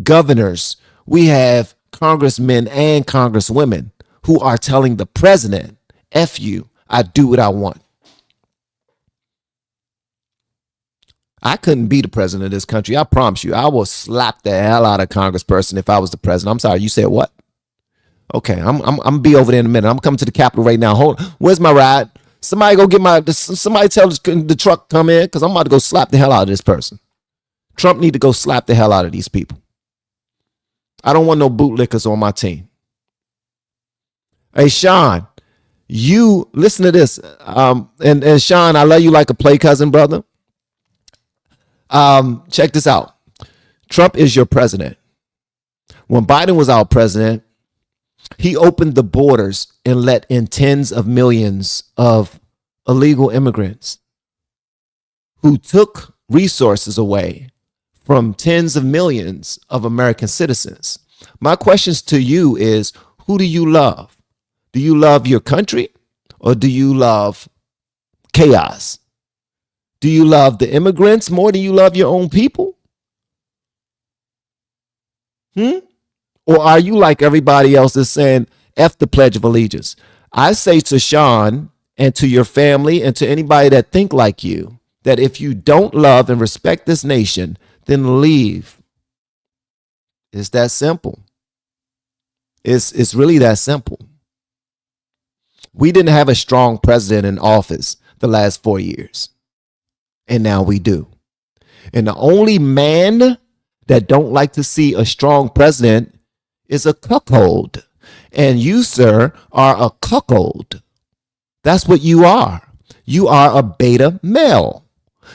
governors. We have congressmen and congresswomen who are telling the president, F you, I do what I want. I couldn't be the president of this country. I promise you, I will slap the hell out of congressperson if I was the president. I'm sorry, you said what? Okay, I'm be over there in a minute. I'm coming to the Capitol right now. Hold, where's my ride? Somebody go get somebody tell the truck come in, because I'm about to go slap the hell out of this person. Trump need to go slap the hell out of these people. I don't want no bootlickers on my team. Hey, Sean, you listen to this. And Sean, I love you like a play cousin, brother. Check this out. Trump is your president. When Biden was our president, he opened the borders and let in tens of millions of illegal immigrants who took resources away from tens of millions of American citizens. My questions to you is, who do you love? Do you love your country, or do you love chaos? Do you love the immigrants more than you love your own people? Or are you like everybody else that's saying, F the Pledge of Allegiance? I say to Sean and to your family and to anybody that think like you, that if you don't love and respect this nation, then leave. It's that simple. It's really that simple. We didn't have a strong president in office the last 4 years. And now we do. And the only man that don't like to see a strong president is a cuckold. And you, sir, are a cuckold. That's what you are. You are a beta male.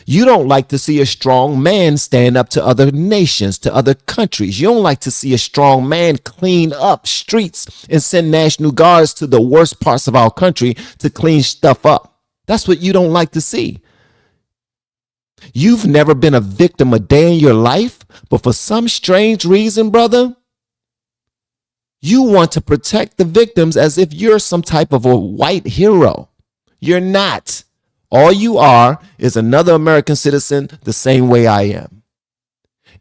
You don't like to see a strong man stand up to other nations, to other countries. You don't like to see a strong man clean up streets and send National Guards to the worst parts of our country to clean stuff up. That's what you don't like to see. You've never been a victim a day in your life, but for some strange reason, brother, you want to protect the victims as if you're some type of a white hero. You're not. All you are is another American citizen the same way I am.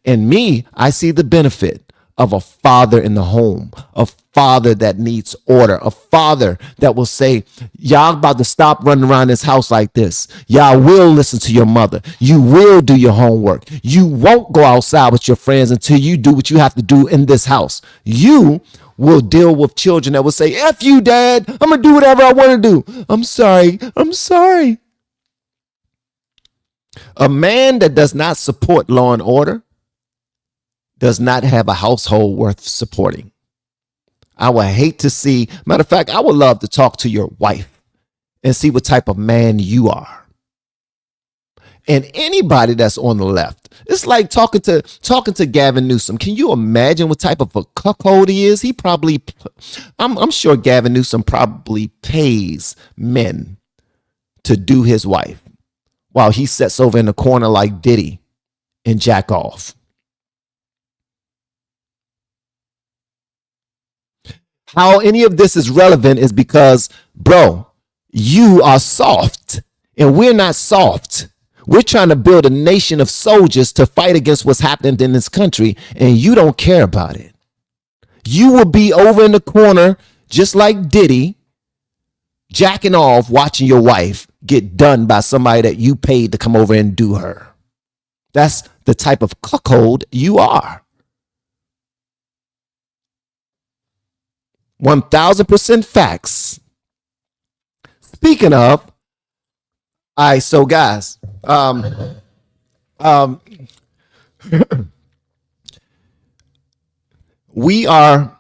And me, I see the benefit of a father in the home, a father that needs order, a father that will say, y'all about to stop running around this house like this. Y'all will listen to your mother. You will do your homework. You won't go outside with your friends until you do what you have to do in this house. You will deal with children that will say, F you, Dad. I'm going to do whatever I want to do. I'm sorry. I'm sorry. A man that does not support law and order does not have a household worth supporting. I would hate to see, matter of fact, I would love to talk to your wife and see what type of man you are. And anybody that's on the left, it's like talking to Gavin Newsom. Can you imagine what type of a cuckold he is? He probably, I'm sure Gavin Newsom probably pays men to do his wife while he sits over in the corner like Diddy and jack off. How any of this is relevant is because, bro, you are soft and we're not soft. We're trying to build a nation of soldiers to fight against what's happening in this country, and you don't care about it. You will be over in the corner just like Diddy, jacking off, watching your wife get done by somebody that you paid to come over and do her. That's the type of cuckold you are. 1000% facts. Speaking of, all right, so guys, we are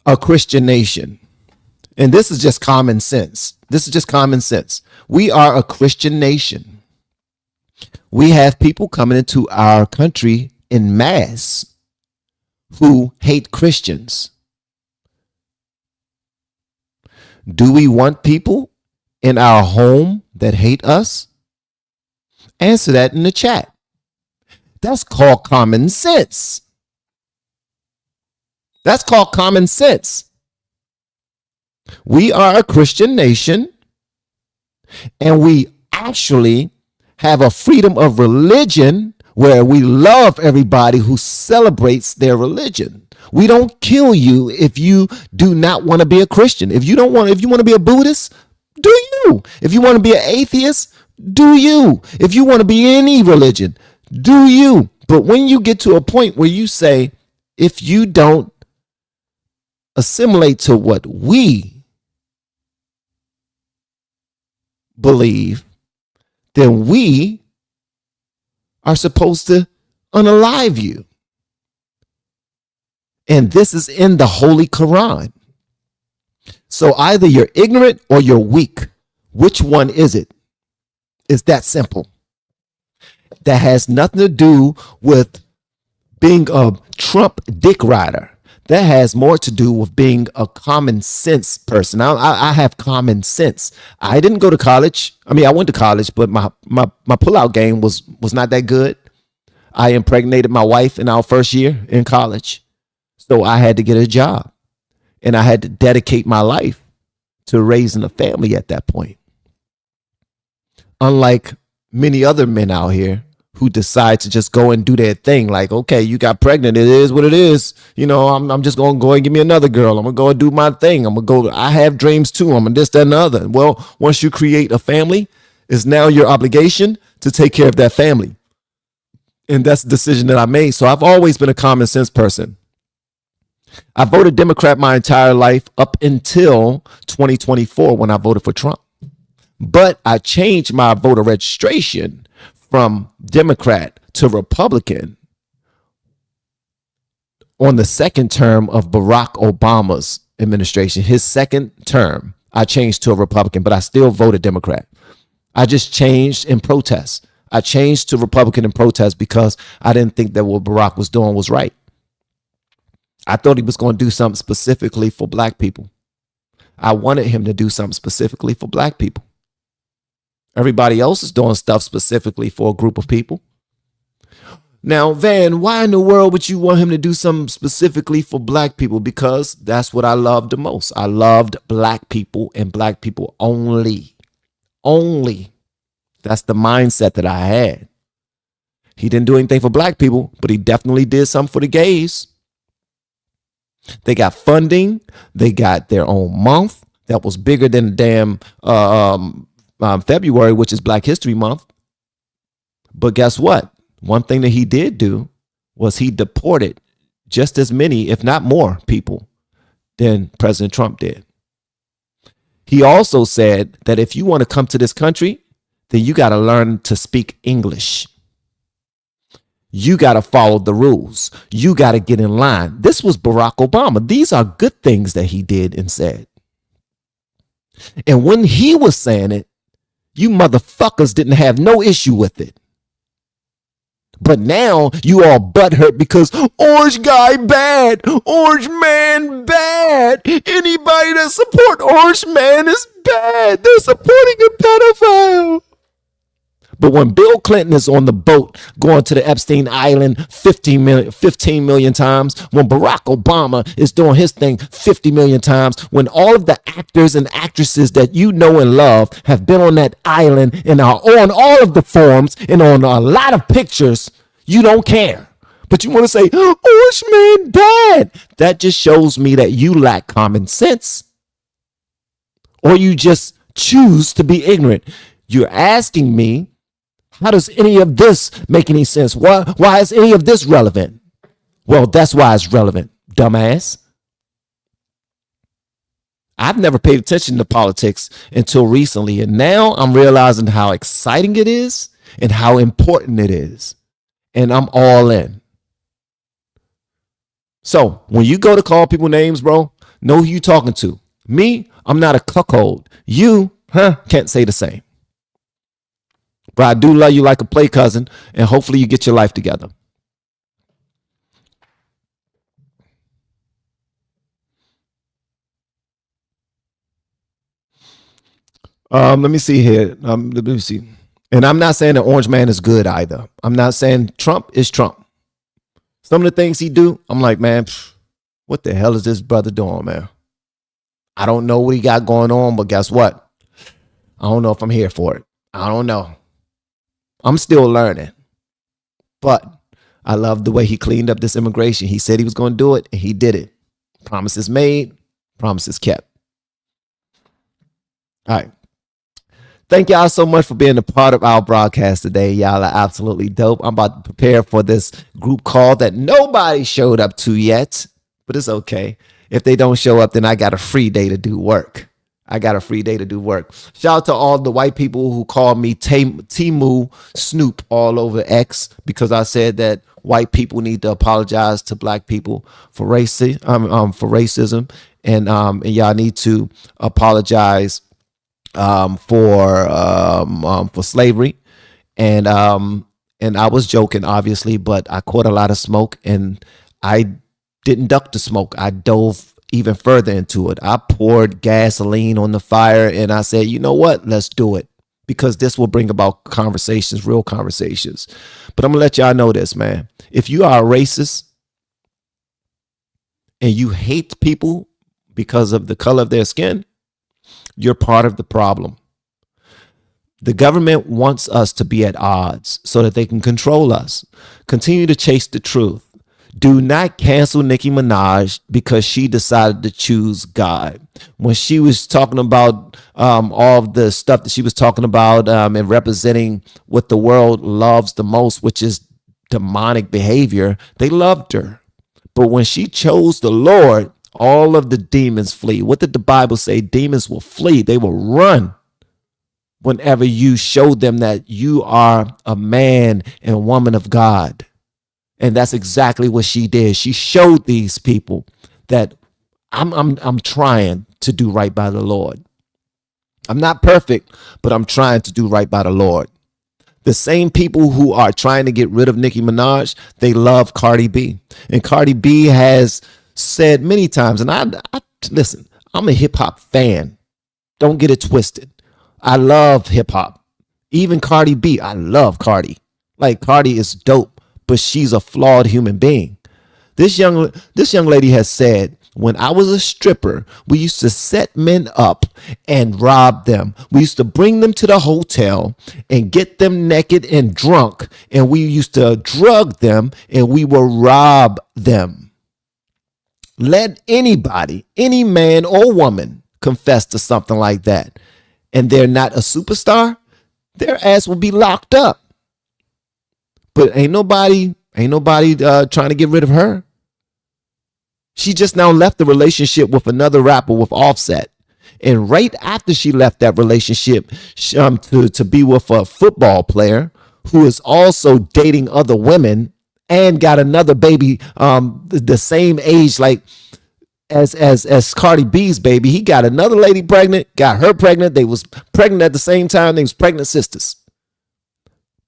a Christian nation. And this is just common sense. This is just common sense. We are a Christian nation. We have people coming into our country in mass who hate Christians. Do we want people in our home that hate us? Answer that in the chat. That's called common sense. That's called common sense. We are a Christian nation, and we actually have a freedom of religion where we love everybody who celebrates their religion. We don't kill you if you do not want to be a Christian. If you want to be a Buddhist, do you. If you want to be an atheist, do you. If you want to be any religion, do you. But when you get to a point where you say, if you don't assimilate to what we believe, then we are supposed to unalive you. And this is in the Holy Quran. So either you're ignorant or you're weak. Which one is it? It's that simple. That has nothing to do with being a Trump dick rider. That has more to do with being a common sense person. I have common sense. I didn't go to college. I mean, I went to college, but my pullout game was not that good. I impregnated my wife in our first year in college. So I had to get a job, and I had to dedicate my life to raising a family at that point. Unlike many other men out here who decide to just go and do their thing. Like, okay, you got pregnant. It is what it is. You know, I'm just going to go and give me another girl. I'm going to go and do my thing. I have dreams too. I'm going to this, that, and the other. Well, once you create a family, it's now your obligation to take care of that family. And that's the decision that I made. So I've always been a common sense person. I voted Democrat my entire life up until 2024 when I voted for Trump. But I changed my voter registration from Democrat to Republican on the second term of Barack Obama's administration. His second term, I changed to a Republican, but I still voted Democrat. I just changed in protest. I changed to Republican in protest because I didn't think that what Barack was doing was right. I thought he was going to do something specifically for black people. I wanted him to do something specifically for black people. Everybody else is doing stuff specifically for a group of people. Now, Van, why in the world would you want him to do something specifically for black people? Because that's what I loved the most. I loved black people and black people only. Only. That's the mindset that I had. He didn't do anything for black people, but he definitely did something for the gays. They got funding. They got their own month that was bigger than the damn February, which is Black History Month. But guess what? One thing that he did do was he deported just as many, if not more, people than President Trump did. He also said that if you want to come to this country, then you got to learn to speak English. You got to follow the rules. You got to get in line. This was Barack Obama. These are good things that he did and said. And when he was saying it, you motherfuckers didn't have no issue with it. But now you all butthurt because orange guy bad, orange man bad. Anybody that support orange man is bad. They're supporting a pedophile. But when Bill Clinton is on the boat going to the Epstein Island 15 million times, when Barack Obama is doing his thing 50 million times, when all of the actors and actresses that you know and love have been on that island and are on all of the forums and on a lot of pictures, you don't care. But you want to say, orange man bad. That just shows me that you lack common sense. Or you just choose to be ignorant. You're asking me, how does any of this make any sense? Why is any of this relevant? Well, that's why it's relevant, dumbass. I've never paid attention to politics until recently. And now I'm realizing how exciting it is and how important it is. And I'm all in. So when you go to call people names, bro, know who you talking to. Me, I'm not a cuckold. You, can't say the same. But I do love you like a play cousin, and hopefully you get your life together. Let me see here. Let me see. And I'm not saying the orange man is good either. I'm not saying Trump is Trump. Some of the things he do, I'm like, man, what the hell is this brother doing, man? I don't know what he got going on, but guess what? I don't know if I'm here for it. I don't know. I'm still learning. But I love the way he cleaned up this immigration. He said he was going to do it, and he did it. Promises made, promises kept. All right. Thank y'all so much for being a part of our broadcast today. Y'all are absolutely dope. I'm about to prepare for this group call that nobody showed up to yet, but it's okay. If they don't show up, then I got a free day to do work. Shout out to all the white people who call me Timu Snoop all over X because I said that white people need to apologize to black people for racism, and y'all need to apologize for slavery, and I was joking, obviously, but I caught a lot of smoke, and I didn't duck the smoke. I dove even further into it. I poured gasoline on the fire, and I said, you know what? Let's do it, because this will bring about conversations, real conversations. But I'm gonna let y'all know this, man. If you are a racist and you hate people because of the color of their skin, you're part of the problem. The government wants us to be at odds so that they can control us. Continue to chase the truth. Do not cancel Nicki Minaj because she decided to choose God. When she was talking about all of the stuff that she was talking about and representing what the world loves the most, which is demonic behavior, they loved her. But when she chose the Lord, all of the demons flee. What did the Bible say? Demons will flee. They will run whenever you show them that you are a man and woman of God. And that's exactly what she did. She showed these people that I'm trying to do right by the Lord. I'm not perfect, but I'm trying to do right by the Lord. The same people who are trying to get rid of Nicki Minaj, they love Cardi B. And Cardi B has said many times, and I listen, I'm a hip hop fan. Don't get it twisted. I love hip hop. Even Cardi B, I love Cardi. Like, Cardi is dope, but she's a flawed human being. This young lady has said, when I was a stripper, we used to set men up and rob them. We used to bring them to the hotel and get them naked and drunk, and we used to drug them and we would rob them. Let anybody, any man or woman, confess to something like that, and they're not a superstar, their ass will be locked up. But ain't nobody trying to get rid of her. She just now left the relationship with another rapper, with Offset. And right after she left that relationship to be with a football player who is also dating other women and got another baby the same age like as Cardi B's baby. He got another lady pregnant, got her pregnant. They was pregnant at the same time. They was pregnant sisters.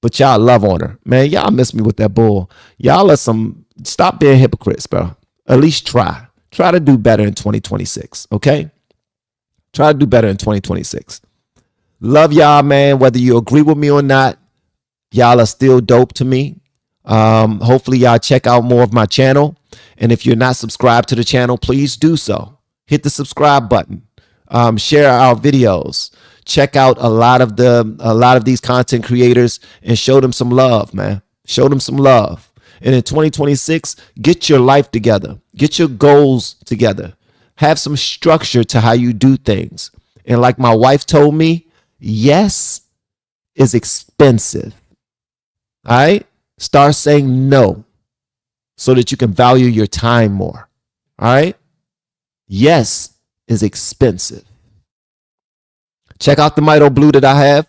But y'all love on her. Man, y'all miss me with that bull. Y'all are stop being hypocrites, bro. At least try. Try to do better in 2026, okay? Try to do better in 2026. Love y'all, man. Whether you agree with me or not, y'all are still dope to me. Hopefully y'all check out more of my channel. And if you're not subscribed to the channel, please do so. Hit the subscribe button. Share our videos. Check out a lot of these content creators and show them some love, man. Show them some love. And in 2026, get your life together. Get your goals together. Have some structure to how you do things. And like my wife told me, yes is expensive. All right? Start saying no so that you can value your time more. All right? Yes is expensive. Check out the Mito Blue that I have.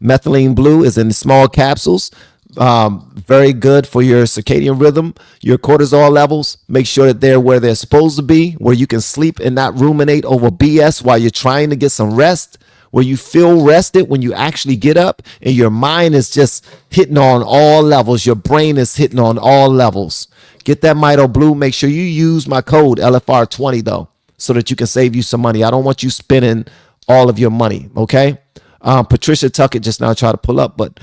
Methylene Blue is in small capsules. Very good for your circadian rhythm, your cortisol levels. Make sure that they're where they're supposed to be, where you can sleep and not ruminate over BS while you're trying to get some rest, where you feel rested when you actually get up and your mind is just hitting on all levels. Your brain is hitting on all levels. Get that Mito Blue. Make sure you use my code LFR20 though, so that you can save you some money. I don't want you spending all of your money, okay? Patricia Tuckett just now tried to pull up, but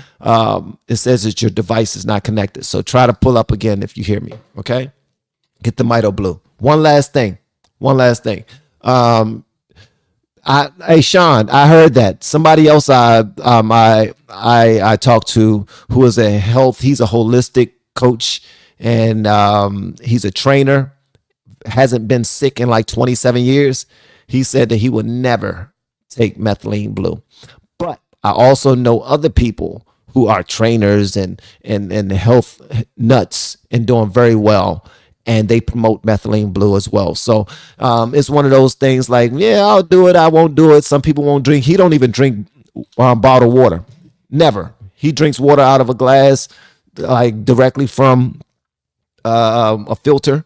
it says that your device is not connected. So try to pull up again if you hear me, okay? Get the Mito Blue. One last thing. Hey Sean, I heard that somebody else I talked to who is he's a holistic coach and he's a trainer, hasn't been sick in like 27 years. He said that he would never take methylene blue. But I also know other people who are trainers and health nuts and doing very well, and they promote methylene blue as well. So it's one of those things like, yeah, I'll do it, I won't do it. Some people won't drink. He don't even drink bottled water. Never. He drinks water out of a glass, like directly from a filter,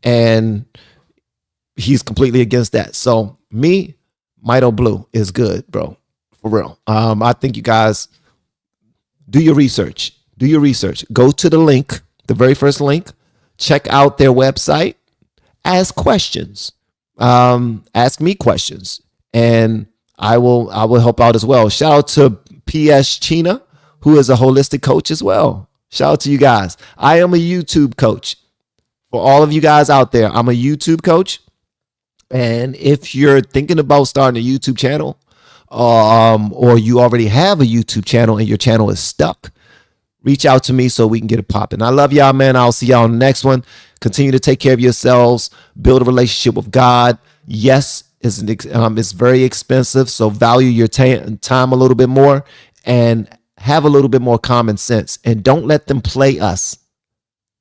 and he's completely against that. So me, Mito Blue is good, bro, for real. I think you guys do your research. Go to the link, the very first link. Check out their website. Ask questions. Ask me questions, and I will help out as well. Shout out to PS China, who is a holistic coach as well. Shout out to you guys. I am a YouTube coach. For all of you guys out there, I'm a YouTube coach. And if you're thinking about starting a YouTube channel, or you already have a YouTube channel and your channel is stuck, reach out to me so we can get it popping. I love y'all, man. I'll see y'all on the next one. Continue to take care of yourselves. Build a relationship with God. Yes, it's very expensive, so value your time a little bit more and have a little bit more common sense. And don't let them play us.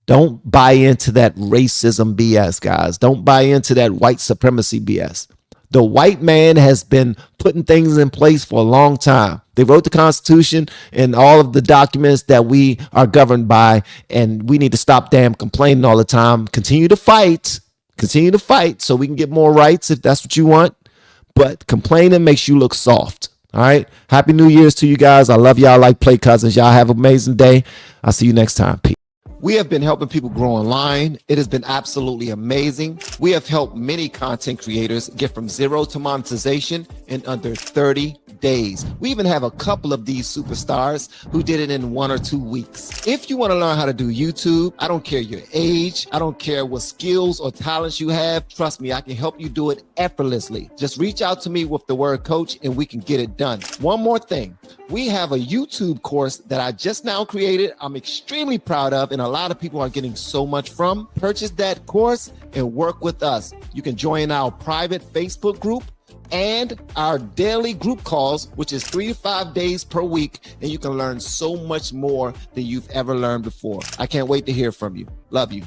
Don't buy into that racism BS, guys. Don't buy into that white supremacy BS. The white man has been putting things in place for a long time. They wrote the Constitution and all of the documents that we are governed by, and we need to stop damn complaining all the time. Continue to fight so we can get more rights if that's what you want. But complaining makes you look soft. All right. Happy New Year's to you guys. I love y'all like play cousins. Y'all have an amazing day. I'll see you next time. Peace. We have been helping people grow online. It has been absolutely amazing. We have helped many content creators get from zero to monetization in under 30 days. We even have a couple of these superstars who did it in 1 or 2 weeks. If you want to learn how to do YouTube, I don't care your age, I don't care what skills or talents you have. Trust me, I can help you do it effortlessly. Just reach out to me with the word coach and we can get it done. One more thing. We have a YouTube course that I just now created. I'm extremely proud of, and a lot of people are getting so much from. Purchase that course and work with us. You can join our private Facebook group and our daily group calls, which is 3 to 5 days per week, and you can learn so much more than you've ever learned before. I can't wait to hear from you. Love you.